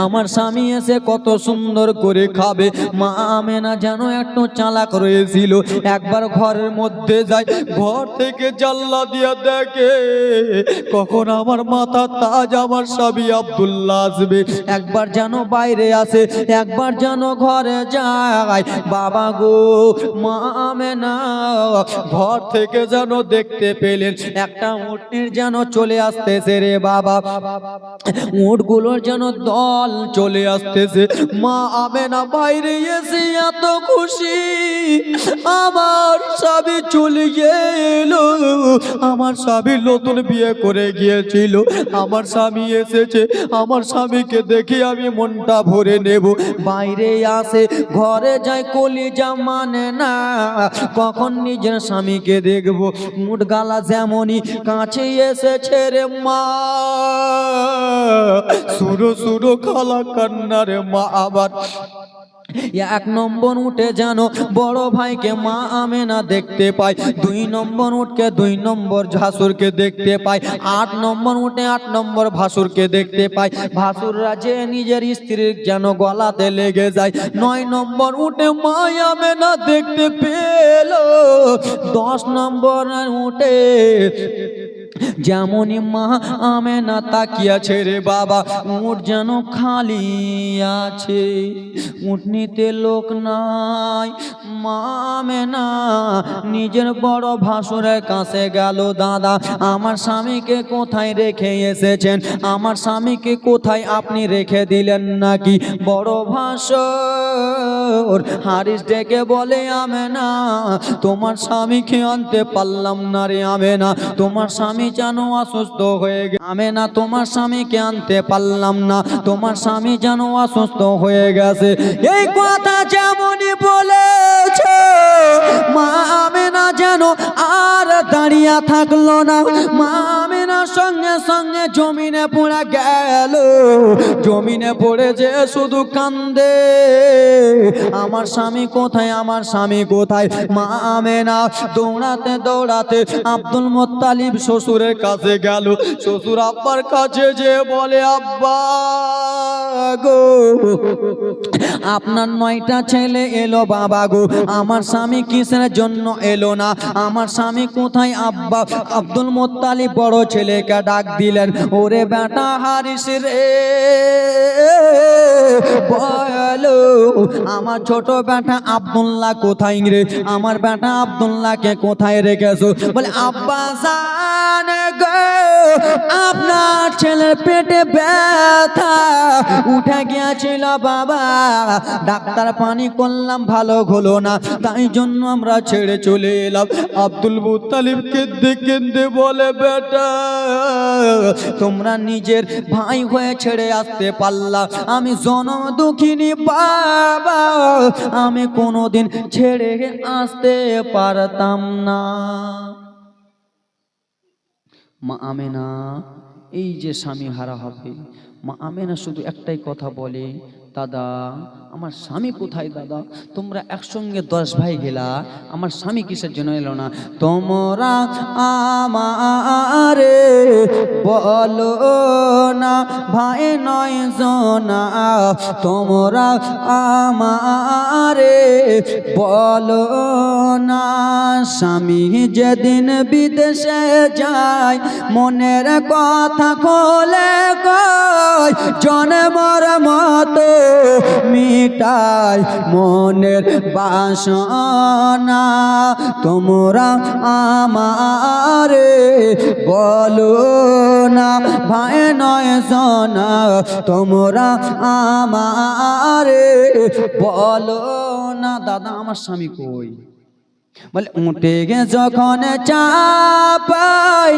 আমার স্বামী এসে কত সুন্দর করে খাবে। মা আমেনা যেন একটু চালাক রয়েছিল, একবার ঘরের মধ্যে যায়, ঘর থেকে জানলা দিয়া দেখে কখন আমার মাথা তাজ আমার স্বামী আব্দুল্লাহ আসবে। একবার যেন বাইরে আসে, একবার যেন ঘরে যায়। বাবা গো, মা আমেনা ঘর থেকে যেন দেখতে পেলেন একটা উটনির যেন চলে আসতেছে রে বাবা, উটগুলোর যেন দল চলে আসতেছে। মা আমেনা বাইরে এসে এত খুশি, আমার স্বামী চলে গেল, আমার স্বামী নতুন বিয়ে করে গিয়েছিল, আমার স্বামী এসেছে, আমার স্বামীকে দেখে আমি মনটা ভরে নেব। বাইরে আসে, ঘরে যায়, কলিজা মানে না কখন নিজের স্বামীকে দেখবো। মুঠ গালা যেমনই কাছে এসেছে রে মা, সুরো সুরো খালা কান্না রে মা। আবার এক নম্বর উঠে যেন বড় ভাইকে মা আমেনা দেখতে পায়, 2 নম্বর উঠকে 2 নম্বর ভাসুরকে দেখতে পায়, 8 নম্বর উঠে 8 নম্বর ভাসুরকে দেখতে পায়। ভাসুররা যে নিজের স্ত্রীর যেন গলাতে লেগে যায়। 9 নম্বর উঠে মা আমেনা দেখতে পেল। 10 নম্বর উঠে যেমনই মা আমেনা তাকিয়াছে রে বাবা, উট যেন খালি আছে, উঠনিতে লোক নাই। মা আমেনা নিজের বড় ভাসুরের কাছে গেল, দাদা আমার স্বামীকে কোথায় রেখে এসেছেন, আমার স্বামীকে কোথায় আপনি রেখে দিলেন নাকি? বড় ভাসুর হারিস ডেকে বলে, আমেনা তোমার স্বামীকে আনতে পারলাম না রে আমেনা, তোমার স্বামী যেন অসুস্থ হয়ে গেছে। আমেনা তোমার স্বামীকে আনতে পারলাম না, তোমার স্বামী যেন অসুস্থ হয়ে গেছে। এই কথা যেমনই বলেছে মা আমেনা যেন আর দাঁড়িয়ে থাকলো না। মা আমেনা সঙ্গে সঙ্গে জমিনে পড়ে গেল, জমিনে পড়ে যে শুধু কান্দে, আমার স্বামী কোথায়, আমার স্বামী কোথায়? মা আমেনা দৌড়াতে দৌড়াতে আব্দুল মুত্তালিব শ্বশুরের কাছে গেল। শ্বশুর আব্বার কাছে যে বলে, আব্বা গো আপনার 9টা ছেলে এলো বাবা গো, আমার স্বামী কিসের জন্য এলো না, আমার স্বামী কোথায় আব্বা? আব্দুল মুত্তালিব বড় ছেলেকে ডাক দিলেন, ওরে বেটা হারিস রে, বলো আমার ছোট বেটা আব্দুল্লাহ কোথায় রে, আমার বেটা আব্দুল্লাহকে কোথায় রেখেছো? বলে আব্বা জান গো আপনার ছেলের পেটে ব্যথা উঠে গিয়েছিল বাবা, ডাক্তার পানি করলাম ভালো হলো না, তাই জন্য আমরা ছেড়ে চলে এলাম। আব্দুল মুত্তালিব কেঁদে কেঁদে বলে, বেটা তোমরা নিজের ভাই হয়ে ছেড়ে আসতে পারলা, আমি জনম দুঃখিনী বাবা, আমি কোনোদিন ছেড়ে আসতে পারতাম না। মা আমেনা এই যে স্বামী হারা হবে, মা আমেনা শুধু একটাই কথা বলে, দাদা আমার স্বামী কোথায়? দাদা তোমরা একসঙ্গে 10 ভাই গেলা, আমার স্বামী কিসের জন্য এলো না? তোমরা আমারে বলো না ভাই 9 জনা, তোমরা আমারে বলো না, স্বামী যেদিন বিদেশে যায় মনের কথা খোলে কয়, জন্মর মতো মিটায় মনের বাসনা, তোমরা আমারে বলো না ভাই 9 জনা, তোমরা আমারে বলো না। দাদা আমার স্বামী কই? বলে উঠে গে যখন চাপাই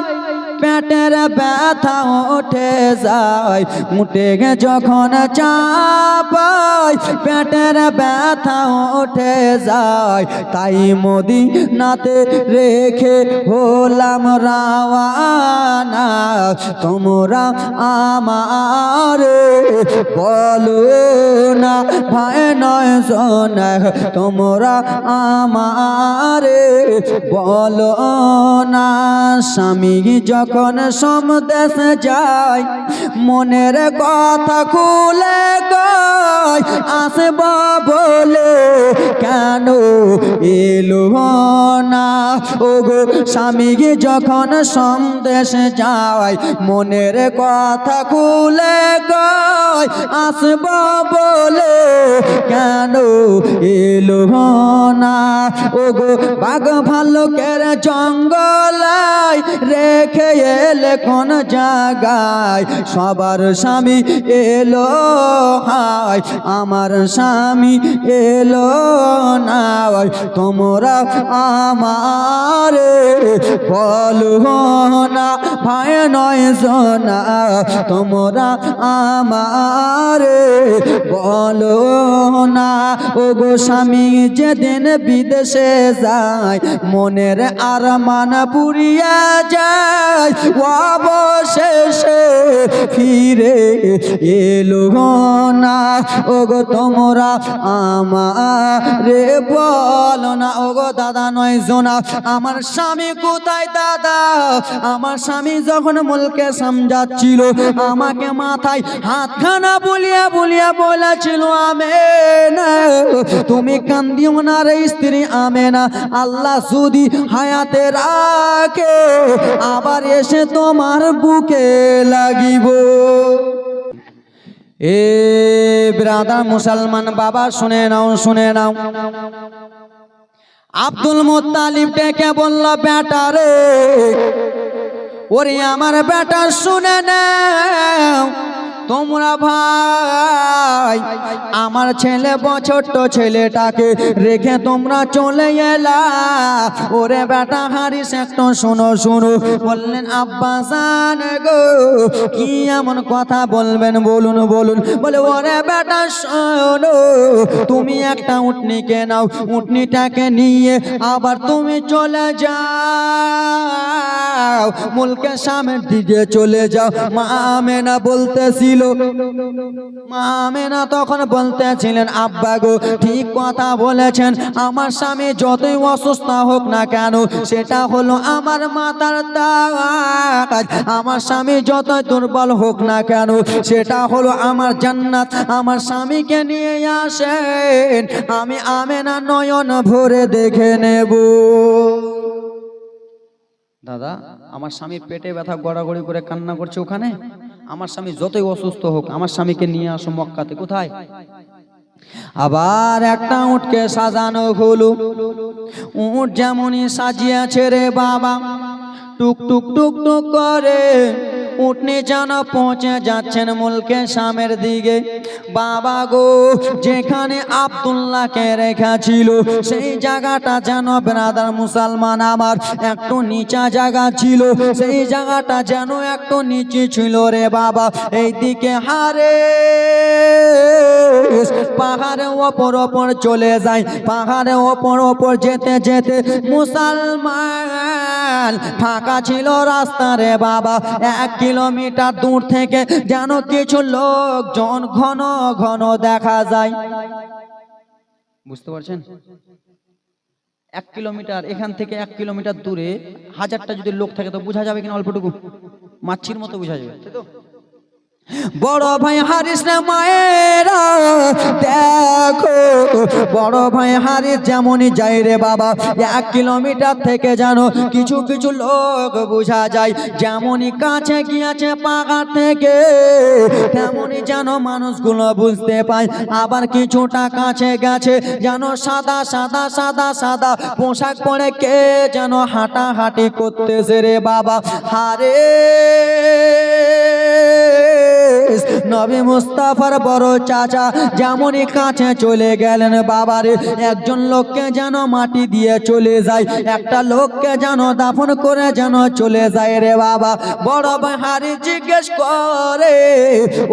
পেটের ব্যথা উঠে যায়, উঠে গে যখন চাপাই পেটের ব্যথা উঠে যায়, তাই মদিনাতে রেখে হলাম রাওয়ানা, তোমরা আমারে বলো না ভাই 9 জনা, তোমরা আমারে বলো না। স্বামী যখন সমদেশ যায় মনের কথা খুলে কয়, আসব বলে কেন এলো না? ও গো স্বামী যখন সমদেশ যায় মনের কথা খুলে কয়, আসব বলে কেন এলো না? ও গো বাঘ ভাল্লুকের জঙ্গলায় রেখে এলে কোন জায়গায়? সবার স্বামী এলো হায়, আমার স্বামী এলো না, তোমরা আমারে বলো না ভাই 9 জনা, তোমরা আমারে বলো না। ও গো স্বামী যেদিন বিদেশে যায় মনের আরমান পুরিয়া যায়, অবশেষে ফিরে এলো না। ওগো তোমরা আমারে বলো না, ওগো দাদা নয় জোনা, আমার স্বামী কোথায় দাদা? আমার স্বামী যখন মুলকে সমঝাচ্ছিল, আমাকে মাথায় হাতখানা বুলিয়া বুলিয়া বলেছিল, আমেনা তুমি কান্দিও না রে স্ত্রী আমেনা, আল্লাহ যদি হায়াতে রাখে আবার এসে তোমার বুকে লাগিব। এ ব্রাদার মুসলমান বাবা শুনে নাও, শুনে নাও। আব্দুল মুত্তালিব ডেকে বলল, বেটা রে, ওরে আমার বেটা শুনে নাও, তোমরা ভাই আমার ছেলে ছোট্ট ছেলেটাকে রেখে তোমরা চলে এলা। ওরে বেটা হারিস একটু শোনো শোনো। বললেন, আব্বা জান গো কি এমন কথা বলবেন, বলুন বলুন। বলে, ওরে বেটা শোনো, তুমি একটা উটনিকে নাও, উটনিটাকে নিয়ে আবার তুমি চলে যাও, মুলকের সামনের দিকে চলে যাও। মা আমেনা বলতেছিল, মা আমেনা তখন বলতেছিলেন, আব্বা গো ঠিক কথা বলেছেন, আমার স্বামী যতই অসুস্থ হোক না কেন সেটা হলো আমার মাতার তাজ, আমার স্বামী যতই দুর্বল হোক না কেন সেটা হলো আমার জান্নাত। আমার স্বামীকে নিয়ে আসেন, আমি আমেনা নয়ন ভরে দেখে নেব। দাদা, আমার স্বামীর পেটে ব্যথা, গড়াগড়ি করে কান্না করছে ওখানে, আমার স্বামী যতই অসুস্থ হোক আমার স্বামীকে নিয়ে আসো মক্কাতে। কোথায়? আবার একটা উটকে সাজানো হলো। উট যেমনই সাজিয়েছে রে বাবা, টুক টুক টুক টুক করে উটনি যেন পৌঁছে যাচ্ছেন মুলকের সামের দিকে। বাবা গো, যেখানে আব্দুল্লাহকে রেখেছিল সেই জায়গাটা যেন ব্রাদার মুসলমান আমার একটু নিচা জায়গা ছিল, সেই জায়গাটা যেন একটু নিচে ছিল রে বাবা। এইদিকে হারে পাহাড়ে ওপর ওপর চলে যায়, পাহাড়ে ওপর ওপর যেতে যেতে মুসলমান ফাঁকা ছিল রাস্তা রে বাবা। 1 কিলোমিটার দূর থেকে যেন কিছু লোকজন ঘন ঘন দেখা যায়। বুঝতে পারছেন? 1 কিলোমিটার এখান থেকে 1 কিলোমিটার দূরে 1000টা যদি লোক থাকে তো বোঝা যাবে কিনা? অল্পটুকু মাছির মতো বোঝা যাবে। বড় ভাই হারিস না মায়েরা দেখো, বড় ভাই হারিস যেমনই যাই রে বাবা 1 কিলোমিটার থেকে জানো কিছু কিছু লোক বোঝা যায়, যেমনই কাছে গিয়েছে পাহাড় থেকে তেমনই যেন মানুষগুলো বুঝতে পায়। আবার কিছুটা কাছে গেছে যেন সাদা সাদা সাদা সাদা পোশাক পরে কে যেন হাঁটাহাঁটি করতেছে রে বাবা। হারে নবী মুস্তাফার বড় চাচা যেমনই কাছে চলে গেলেন বাবারে, একজন লোককে যেন মাটি দিয়ে চলে যায়, একটা লোককে যেন দাফন করে যেন চলে যায় রে বাবা। বড় ভাই হারি জিজ্ঞেস করে,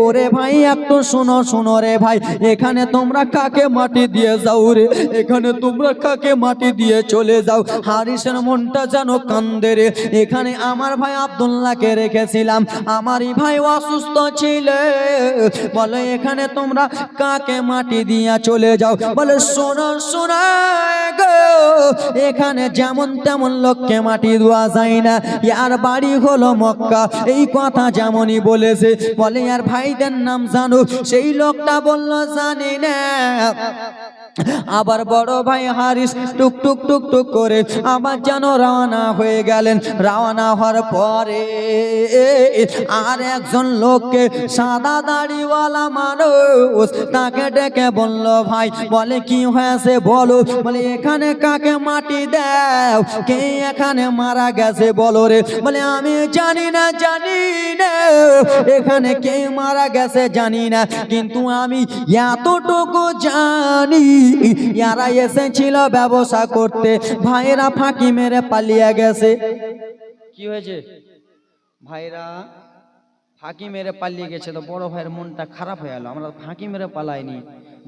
ওরে ভাই একটু শুনো শুনো রে ভাই, এখানে তোমরা কাকে মাটি দিয়ে যাও রে, এখানে তোমরা কাকে মাটি দিয়ে চলে যাও? হারিসের মনটা যেন কান্দে রে, এখানে আমার ভাই আব্দুল্লাহকে রেখেছিলাম, আমারই ভাই অসুস্থ ছিল, বলে এখানে তোমরা কাকে মাটি দিয়া চলে যাও? বলে শোনো শোনো গো, এখানে যেমন তেমন লোককে মাটি দেওয়া যায় না, ইয়ার বাড়ি হলো মক্কা। এই কথা যেমনই বলেছে, বলে আর ভাইদের নাম জানো? সেই লোকটা বলল জানি না। আবার বড় ভাই হারিস টুক টুক টুক টুক করে আবার যেন রওনা হয়ে গেলেন। রওনা হওয়ার পরে আর একজন লোককে সাদা দাড়িওয়ালা মানুষ তাকে ডেকে বলল, ভাই বলে কি হয়েছে বলো? বলে এখানে কাকে মাটি দাও, কে এখানে মারা গেছে বলো রে? বলে আমি জানি না জানি না, এখানে কে মারা গেছে জানি না, কিন্তু আমি এতটুকু জানি ইয়ারা এসেছিল ব্যবসা করতে, ভাইরা ফাঁকি মেরে পালিয়ে গেছে। কি হয়েছে? ভাইরা ফাঁকি মেরে পালিয়ে গেছে। তো বড় ভাইয়ের মনটা খারাপ হয়ে গেল, আমরা ফাঁকি মেরে পালাইনি,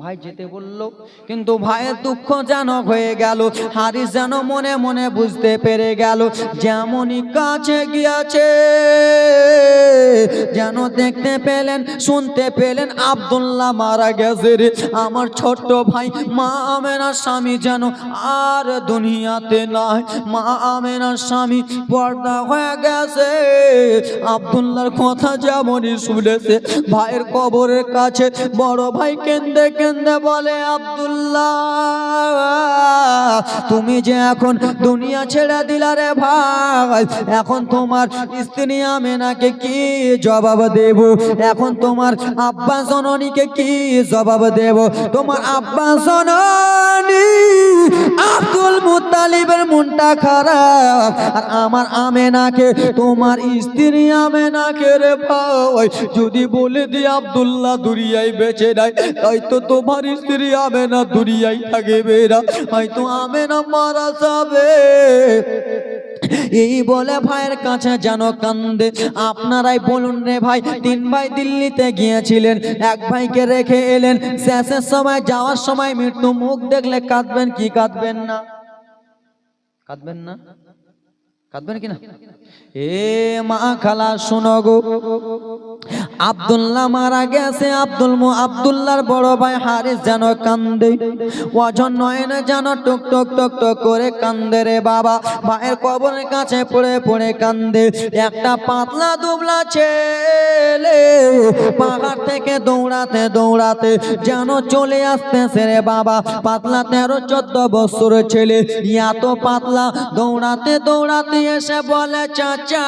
ভাই যেতে বললো, কিন্তু ভাইয়ের দুঃখ যেন হয়ে গেল। হারিস যেন মনে মনে বুঝতে পেরে গেল, যেমনই কাছে গিয়েছে যেন দেখতে পেলেন শুনতে পেলেন আব্দুল্লাহ মারা গেছে রে। আমার ছোট্ট ভাই মা আমেনার স্বামী যেন আর দুনিয়াতে নাই। মা আমেনার স্বামী পর্দা হয়ে গেছে। আব্দুল্লাহর কথা যেমনই শুনেছে ভাইয়ের কবরের কাছে বড় ভাই কেন্দে কেন্দে বলে, আব্দুল্লাহ তুমি যে এখন দুনিয়া ছেড়ে দিলা রে ভাই, এখন তোমার স্ত্রী আমেনাকে কি জবাব দেব? এখন তোমার আব্বা জননীকে কি জবাব দেব? তোমার আব্বা জননী আব্দুল মুত্তালিবের মনটা খারাপ, আর আমার আমেনাকে তোমার স্ত্রী আমেনাকে রে ভাই যদি বলে দি আব্দুল্লাহ দুনিয়ায় বেঁচে নাই, হয়তো তোমার স্ত্রী আমেনা দুনিয়ায় থাকবে না, হয়তো আমেনা মারা যাবে। এই বলে ভাইয়ের কাছে যেন কান্দে। আপনারাই বলুন রে ভাই, 3 ভাই দিল্লিতে গিয়েছিলেন, এক ভাইকে রেখে এলেন, শেষের সময় যাওয়ার সময় মৃত্যু মুখ দেখলে কাঁদবেন কি কাঁদবেন না? কাঁদবেন না? কাঁদবেন কিনা? এ মা খালা শোনো গো, আব্দুল্লাহ মারা গেছে। আব্দুল্লাহর বড় ভাই হারিস যেন কান্দে, ওজন নয়নে যেন টুক টুক টুক টুক করে কান্দে রে বাবা। ভাইয়ের কবরের কাছে পড়ে পড়ে কান্দে। একটা পাতলা দুবলা ছেলে পাহাড় থেকে দৌড়াতে দৌড়াতে যেন চলে আসতেছে রে বাবা। পাতলা 13-14 বছরের ছেলে, এত পাতলা দৌড়াতে দৌড়াতে এসে বলে, চাচা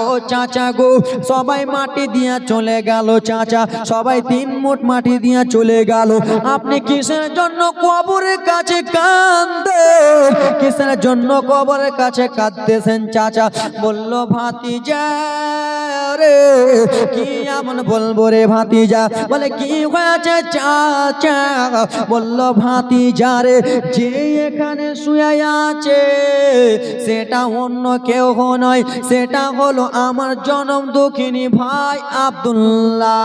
ও চাচা গো, সবাই মাটি দিয়া চলে গেল চাচা, সবাই 3 মুঠ মাটি দিয়া চলে গেল, আপনি কিসের জন্য কবরের কাছে কাঁদেন? কিসের জন্য কবরের কাছে কাঁদতেছেন চাচা? বলল, ভাতিজা রে, কি এমন বলবো রে ভাতিজা? বলে, কি হয়েছে চাচা? বলল, ভাতিজা রে, যে এখানে শুয়ে আছে সেটা অন্য কেউ নয়, সেটা হলো আমার জনম দুঃখিনী ভাই আব্দুল্লাহ।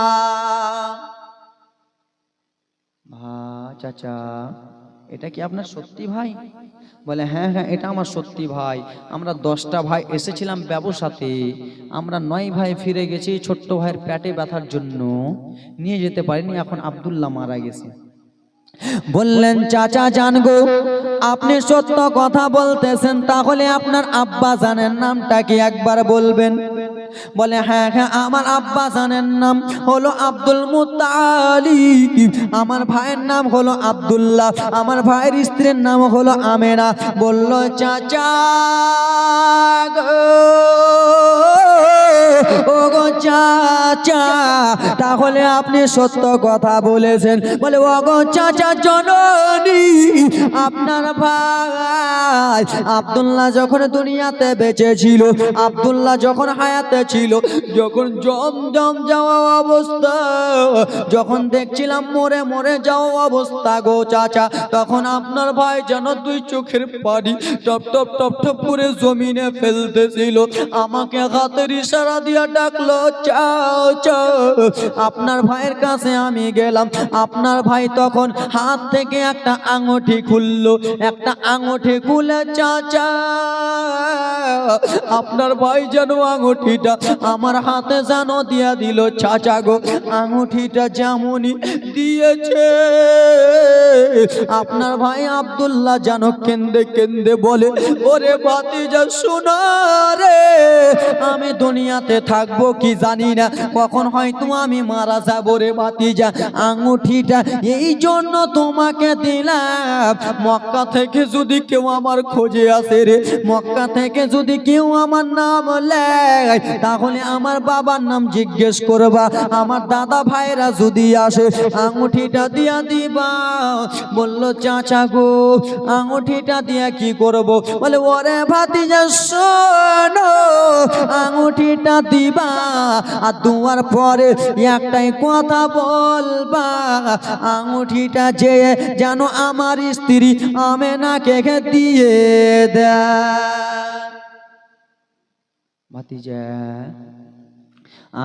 ভাই চাচা, এটা কি আপনার সত্যি ভাই? বলে, হ্যাঁ হ্যাঁ, এটা আমার সত্যি ভাই। আমরা 10টা ভাই এসেছিলাম ব্যবসাতে, আমরা 9 ভাই ফিরে গেছি ছোট্ট ভাইয়ের পেটে ব্যথার জন্য, নিয়ে যেতে পারিনি, এখন আব্দুল্লাহ মারা গেছে। বললেন, চাচা জান গো, আপনি সত্য কথা বলতেছেন, তাহলে আপনার আব্বা জানের নামটা কি একবার বলবেন? বলে, হ্যাঁ হ্যাঁ, আমার আব্বা জানের নাম হলো আব্দুল মুত্তালিব, আমার ভাইয়ের নাম হলো আব্দুল্লাহ, আমার ভাইয়ের স্ত্রীর নাম হলো আমেনা। বলল, চাচা গো, ও গো চাচা, তাহলে আপনি সত্য কথা বলেছেন। বলে, ও গো চাচা জননী, আপনার ভাই আব্দুল্লাহ যখন দুনিয়াতে বেঁচে ছিল, আব্দুল্লাহ যখন হায়াতে ছিল, যখন জমজম যাওয়া অবস্থা, যখন দেখছিলাম মরে মরে যাওয়া অবস্থা গো চাচা, তখন আপনার ভাই যেন 2 চোখের পানি টপ টপ টপ টপ করে জমিনে ফেলতেছিল, আমাকে হাতের ইশারা দিয়ে ডাকলো, চাও চাও। আপনার ভাইয়ের কাছে আমি গেলাম, আপনার ভাই তখন হাত থেকে একটা আঙুঠি খুললো, একটা আঙুঠি খুলে চাচা আপনার ভাই যেন আঙুঠিটা আমার হাতে যেন দিয়া দিল। চাচা গো, আঙুঠিটা যেমনই দিয়েছে, আপনার ভাই আব্দুল্লাহ যেন কেন্দে কেন্দে বলে, ওরে ভাতিজা শোনো রে, আমি দুনিয়াতে থাকবো কি জানি না, কখন হয়তো আমি মারা যাবো রে ভাতিজা, আঙুঠিটা এই জন্য তোমাকে দিলাম, মক্কা থেকে যদি কেউ আমার খোঁজে আসে রে, মক্কা থেকে যদি কেউ আমার নাম লেয়, তাহলে আমার বাবার নাম জিজ্ঞেস করবা, আমার দাদা ভাইরা যদি আসে আঙুঠিটা দিয়া দিবা। বলল, চাচা গো, আঙুঠিটা দিয়া কি করব? বলে, ওরে ভাতিজা শোনো, আঙুঠিটা দিবা আর দুয়ার পরে একটাই কথা বলবা, আঙুঠিটা যে যেন আমার স্ত্রী আমেনাকে দিয়ে দেয়। ভাতিজা,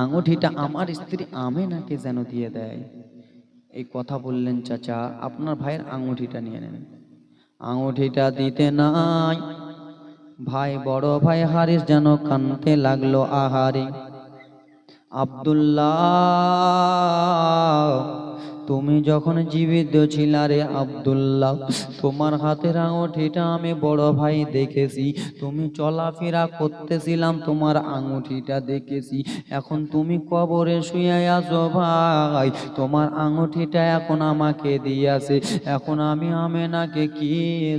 আঙুঠিটা আমার স্ত্রী আমেনাকে যেন দিয়ে দেয়। এই কথা বললেন চাচা, আপনার ভাইয়ের আঙুঠিটা নিয়ে নেন। আঙুঠিটা দিতে নাই, ভাই বড় ভাই হারিস যেন কানতে লাগলো, আহারে আব্দুল্লাহ, তুমি যখন জীবিত ছিলা রে আব্দুল্লাহ, তোমার হাতের আঙুঠিটা আমি বড় ভাই দেখেছি। তুমি চলাফেরা করতেছিলাম, তোমার আঙুঠিটা দেখেছি। এখন তুমি কবরে শুয়ে আছো ভাই, তোমার আঙুঠিটা এখন আমাকে দিয়েছে। এখন আমি আমেনাকে কি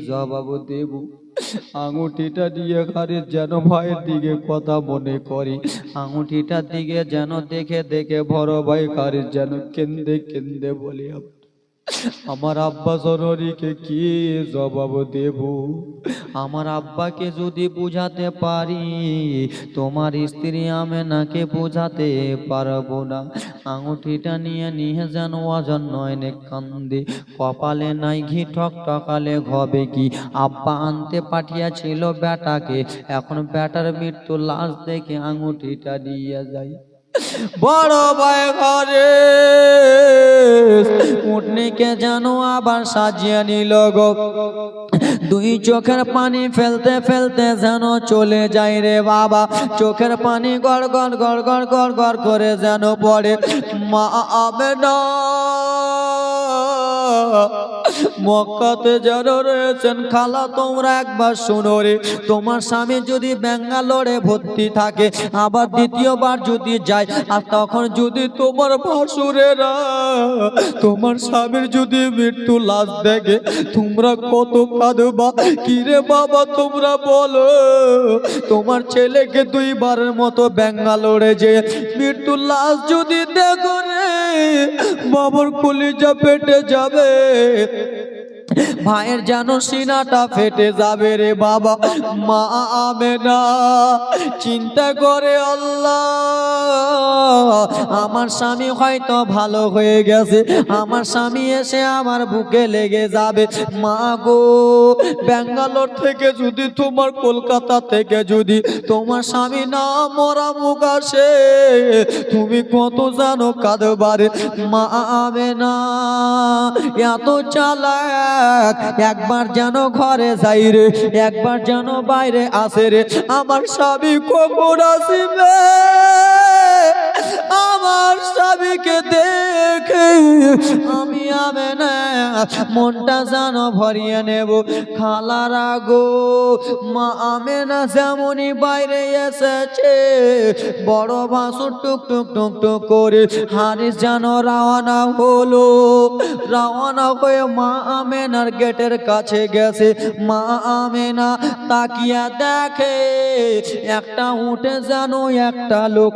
জবাব দেব? আঙুঠিটা দিয়ে খারিজ যেন ভাইয়ের দিকে কথা মনে করি, আঙুঠিটার দিকে যেন দেখে দেখে বড় ভাই খারিজ যেন কেন্দে কেন্দে বলি, আমার আব্বা জননীকে কি জবাব দেব? আমার আব্বাকে যদি বুঝাতে পারি, তোমার স্ত্রী আমেনাকে বুঝাতে পারবো না। আঙুঠিটা নিয়ে নিয়ে যেন অজন নয়নে কান্দে, কপালে নাই ঘি ঠকঠকালে ঘবে কি। আব্বা আনতে পাঠিয়েছিল বেটাকে, এখন বেটার মৃত্যু লাশ দেখে আঙুঠিটা নিয়ে যায়। বড় ভাই ঘরে উঠনিকে যেন আবার সাজিয়ে নিল গো, দুই চোখের পানি ফেলতে ফেলতে যেন চলে যায় রে বাবা। চোখের পানি গড় গড় গড় গড় গড় গড় করে যেন পড়ে। মা আমেনা মক্কাতে যারা রয়েছেন খালা, তোমরা একবার শোনো রে, তোমার স্বামী যদি ব্যাঙ্গালোরে ভর্তি থাকে, আবার দ্বিতীয়বার যদি যায়, আর তখন যদি তোমার ভাসুরেরা তোমার স্বামীর যদি মৃত্যু লাশ দেখে, তোমরা কত কাঁদবা? কিরে বাবা তোমরা বলো, তোমার ছেলেকে দুইবারের মতো ব্যাঙ্গালোরে যে মৃত্যু লাশ যদি দেখো রে, বাবার কলিজা ফেটে যাবে, ভাইয়ের যেন সিনাটা ফেটে যাবে রে বাবা। মা আমেনা চিন্তা করে, আল্লাহ আমার স্বামী হয়তো ভালো হয়ে গেছে, আমার স্বামী এসে আমার বুকে লেগে যাবে। মা গো, ব্যাঙ্গালোর থেকে যদি তোমার কলকাতা থেকে যদি তোমার স্বামী না মরা মুখ আসে, তুমি কত জানো কাঁদবারে। মা আমেনা এত চালাক, একবার যেন ঘরে যাই রে, একবার যেন বাইরে আসে রে, আমার স্বামী কখন আসিবে, আমার স্বামীকে দেখে আমি আমেনা মনটা যেন ভরিয়ে নেব। খালারা গো, মা আমেনা যেমনই বাইরে এসেছে, বড় ভাসুর টুক টুক টুক টুক করে হারিস যেন রওনা হলো। রওনা হয়ে মা আমেনার গেটের কাছে গেছে। মা আমেনা তাকিয়া দেখে একটা উঠে যেন একটা লোক,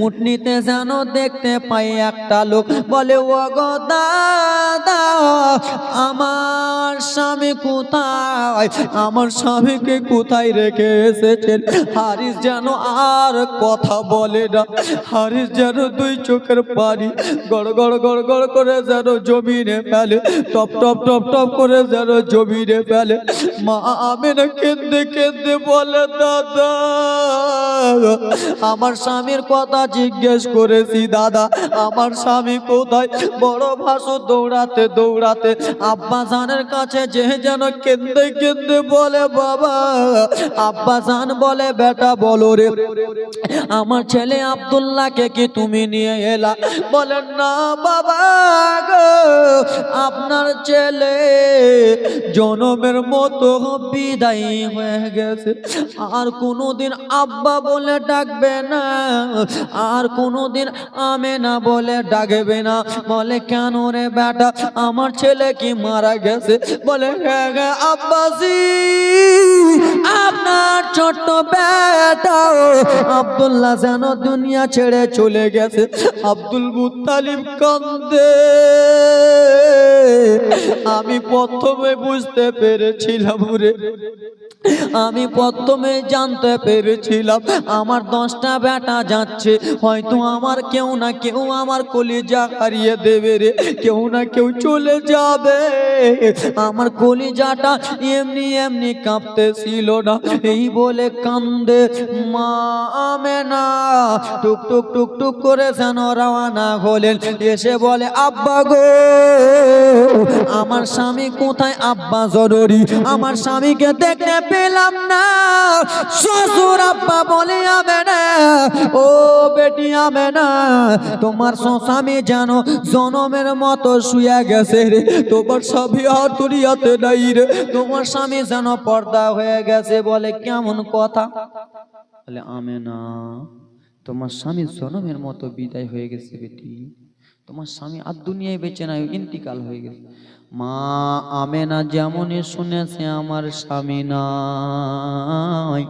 উঠনিতে যেন দেখতে পাই একটা লোক। বলে, ও গো দাদা, আমার স্বামী কোথায়? আমার স্বামীকে কোথায় রেখে এসেছেন? হারিস যেন আর কথা বলে না, হারিস যেন দুই চোখের পানি গড় গড় গড় গড় করে যেন জমিনে ফেলে, টপ টপ টপ টপ করে যেন জমিনে ফেলে। মা আমেনা কেঁদে কেঁদে বলে, দাদা আমার স্বামীর কথা জিজ্ঞেস করেছি, দাদা আমার স্বামী কোথায়? বড় ভাসু দৌড়াতে দৌড়াতে আব্বা জানের কাছে যে যেন কেঁদে কেঁদে বলে, বাবা। আব্বা জান বলে, বেটা বলো রে, আমার ছেলে আব্দুল্লাহকে কি তুমি নিয়ে এলা? বলেন, না বাবা গো, আপনার ছেলে জনমের মতো বিদায় হয়ে গেছে, আর কোনোদিন আব্বা বলে ডাকবে না, আর কোনোদিন আমেনা বলে ডাকবে না। বলে, কেন রে বেটা, আমার ছেলে কি মারা গেছে? বলে, হ্যাঁ হ্যাঁ আব্বাজি, আপনার ছোট্ট বেটা আব্দুল্লাহ যেন দুনিয়া ছেড়ে চলে গেছে। আব্দুল মুত্তালিব কান্দে। আমি প্রথমে বুঝতে পেরেছিলাম রে, আমি প্রথমে জানতে পেরেছিলাম আমার 10টা বেটা যাচ্ছে, হয়তো আমার কেউ না কেউ আমার কলিজা হারিয়ে দেবে রে, কেউ না কেউ চলে যাবে। আমার কলিজাটা এমনি এমনি কাঁপতেছিল না, এই বলে কান্দে। মা আমেনা টুক টুক টুক টুক করে যেন রওনা হলেন। এসে বলে, আব্বা গো, আমার স্বামী কোথায়? আব্বা জরুরি, আমার স্বামীকে দেখতে পেলাম না। শ্বশুর আব্বা বলে, আমেনা ও বেটি আমেনা, তোমার স্বামী যেন জনমের মতো শুয়ে গেছে রে, তোমার স্বামী আর দুনিয়াতে নাই রে, তোমার স্বামী যেন পর্দা হয়ে গেছে। বলে কেমন কথা? বলে আমেনা, তোমার স্বামী জনমের মতো বিদায় হয়ে গেছে বেটি, তোমার স্বামী আর দুনিয়ায় বেঁচে নাই, ইন্তিকাল হয়ে গেছে। মা আমেনা যেমনই শুনেছে আমার স্বামী নাই,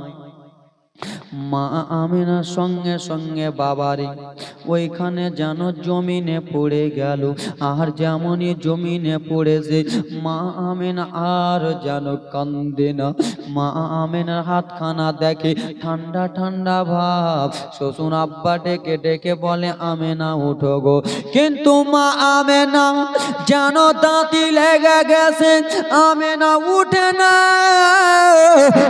মা আমেনার সঙ্গে সঙ্গে বাবারে ওইখানে যেন জমিনে পড়ে গেল। আর যেমনই জমিনে পড়েছে, মা আমেনা আর যেন কান্দে না। মা আমেনার হাতখানা দেখে ঠান্ডা ঠান্ডা ভাব। শ্বশুর আব্বা ডেকে ডেকে বলে আমেনা উঠো গো, কিন্তু মা আমেনা যেন দাঁতি লেগে গেছে, আমেনা উঠে না।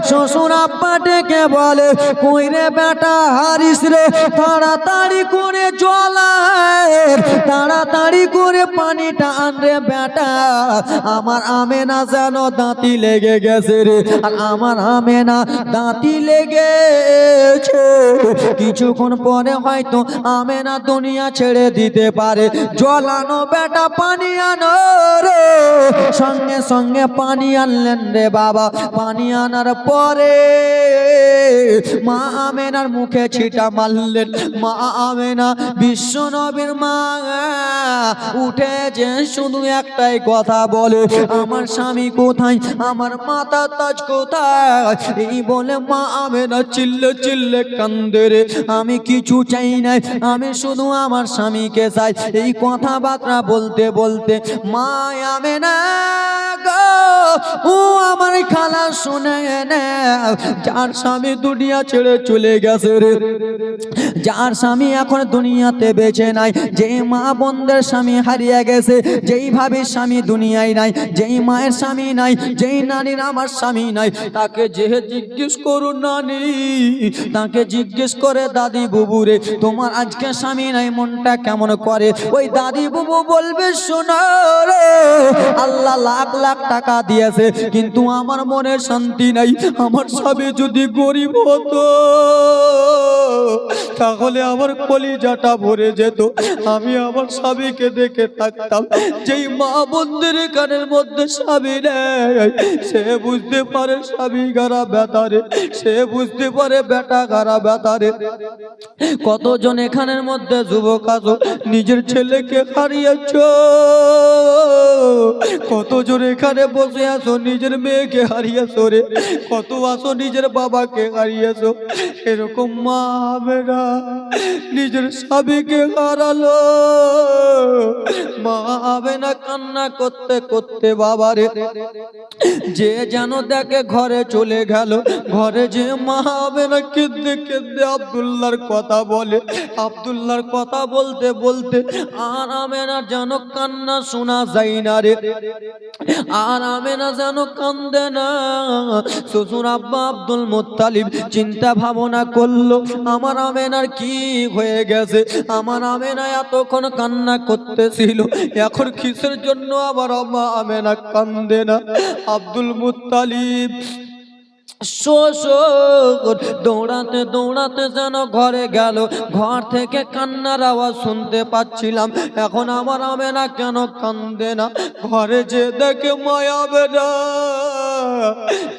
শ্বশুর আব্বা ডেকে বলে কই রে বেটা হারিস রে, তাড়াতাড়ি করে জল আন, তাড়াতাড়ি করে পানিটা আন রে বেটা, আমার আমেনা যেন দাঁতি লেগে গেছে রে। আর আমার আমেনা দাঁতি লেগেছে, কিছুক্ষণ পরে হয়তো আমেনা দুনিয়া ছেড়ে দিতে পারে। জল আনো বেটা, পানি আনো রে। সঙ্গে সঙ্গে পানি আনলেন রে বাবা। পানি আনার পরে মা আমেনার মুখে ছিটা মারলেন। মা আমেনা বিশ্ব নবীর মা উঠে যে শুধু একটাই কথা বলে, আমার স্বামী কোথায়, আমার মাথা তাজ কোথায়? এই বলে মা আমেনা চিল্লে চিল্লে কান্দে রে। আমি কিছু চাই নাই, আমি শুধু আমার স্বামীকে চাই। এই কথাবার্তা বলতে বলতে মা আমেনা গো, ও আমার খালা শুনে নে, যার স্বামী দুনিয়া ছেড়ে চলে গেছে রে, যার স্বামী এখন দুনিয়াতে বেঁচে নাই, যেই মা বোনদের স্বামী হারিয়ে গেছে, যেই ভাবির স্বামী দুনিয়ায় নাই, যেই মায়ের স্বামী নাই, যেই নানির আমার স্বামী নাই, তাকে যে জিজ্ঞেস করুন নানি, তাকে জিজ্ঞেস করে দাদি বুবুরে তোমার আজকে স্বামী নাই মনটা কেমন করে? ওই দাদি বুবু বলবে শোনো রে, আল্লাহ লাখ লাখ টাকা দিয়েছে কিন্তু আমার মনে শান্তি নাই। আমার স্বামী যদি গরিব হতো তাহলে আমার কলিজাটা ভরে যেত, আমি আমার স্বামীকে দেখে থাকতাম। যেই মা বোনদের কানের মধ্যে স্বামী নেই, সে বুঝতে পারে স্বামী গারা বেতারে, সে বুঝতে পারে বেটা গারা বেতারে। কতজন এখানের মধ্যে যুবক আছো নিজের ছেলেকে হারিয়েছ, কতজন এখানে বসে আছো নিজের মেয়েকে হারিয়েছো রে, কত আছো নিজের বাবাকে হারিয়েছো। এরকম মা আমেনা নিজের স্বামীকে হারালো। মা আমেনা কান্না করতে করতে বাবারে যে যেন দেখে ঘরে চলে গেল। ঘরে যে মা আমেনা কেঁদে কেঁদে আব্দুল্লাহর কথা বলে, আব্দুল্লাহর কথা বলতে বলতে আর আমেনার যেন কান্না শোনা যায় না রে, আর আমেনা যেন কান্দে না। শ্বশুর আব্বা আব্দুল মুত্তালিব চিন্তা ভাবনা করলো আমার আমেনার কি হয়ে গেছে, আমার আমেনা এতক্ষণ কান্না করতেছিল, এখন কিসের জন্য আমার আম্মা আমেনা কান্দে না? আব্দুল মুত্তালিব শ্বশুর দৌড়াতে দৌড়াতে যেন ঘরে গেল, ঘর থেকে কান্নার আওয়াজ শুনতে পাচ্ছিলাম। এখন আমার আমেনা কেন কান্দে না? ঘরে যে দেখে মায়া আমেনা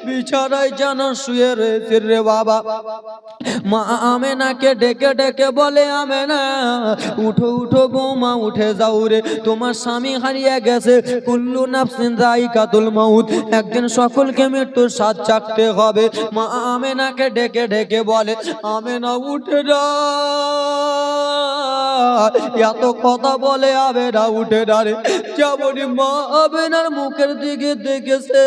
বিছানায় যেন শুয়ে রয়েছে রে বাবা। মা আমেনাকে ডেকে ডেকে বলে আমেনা উঠো উঠো বৌমা, উঠে যাও রে, তোমার স্বামী হারিয়ে গেছে। কুল্লু নাফসিন যায়িকাতুল মাউত, একদিন সকলকে মৃত্যুর স্বাদ চাখতে হবে। মা আমেনাকে ডেকে ডেকে বলে আমেনা উঠে না, এত কথা বলে আমেনা উঠে না রে। যেমনই মা আমেনার মুখের দিকে দেখেছে,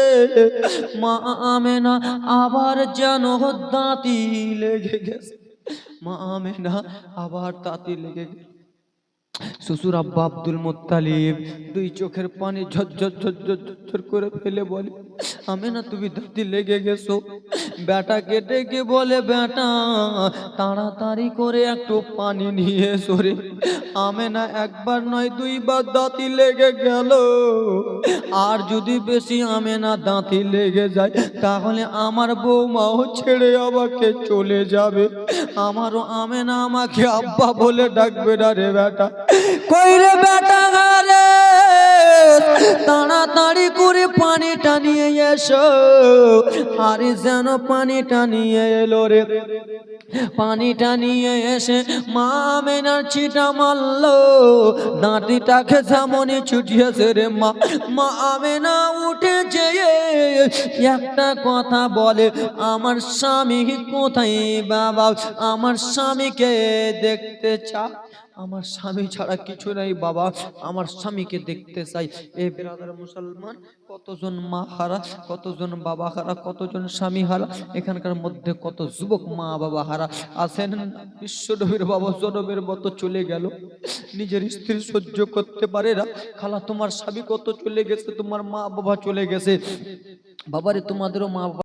মা আমেনা আবার যেন দাঁতি লেগে গেছে, মা আমেনা আবার দাঁতি লেগে গেছে। শ্বশুর আব্বা আব্দুল মুত্তালিব দুই চোখের পানি ঝরঝর ঝরঝর ঝরঝর করে ফেলে বলে, আমেনা তুমি দাঁতি লেগে গেছো। বেটাকে ডেকে বলে, বেটা তাড়াতাড়ি করে একটু পানি নিয়ে এসো রে। আমেনা একবার নয় দুইবার দাঁতি লেগে গেল। আর যদি বেশি আমেনা দাঁতি লেগে যায় তাহলে আমার বৌমাও ছেড়ে আমাকে চলে যাবে। আমারও আমেনা আমাকে আব্বা বলে ডাকবে না রে বেটা। কই রে বেটা রে, তাড়াতাড়ি করে পানিটা নিয়ে এসো। আরে যেন পানিটা নিয়ে এলো রে। পানিটা নিয়ে এসে মা আমেনার ছিটা মারলো, দাঁতিটাকে যেমনই ছুটিয়েছে রে মা আমেনা উঠে যেয়ে একটা কথা বলে, আমার স্বামী কোথায় বাবা, আমার স্বামীকে দেখতে চা। আমার স্বামী ছাড়া কিছু নাই বাবা, আমার স্বামীকে দেখতে চাই। এ ব্রাদার মুসলমান, কতজন মা হারা, কতজন বাবা হারা, কতজন স্বামী হারা, এখানকার মধ্যে কত যুবক মা বাবা হারা আছেন। বিশ্বনবীর বাবা জনমের মতো চলে গেল, নিজের স্ত্রী সহ্য করতে পারে না। খালা তোমার স্বামী কত চলে গেছে, তোমার মা বাবা চলে গেছে। বাবারে তোমাদেরও মা বাবা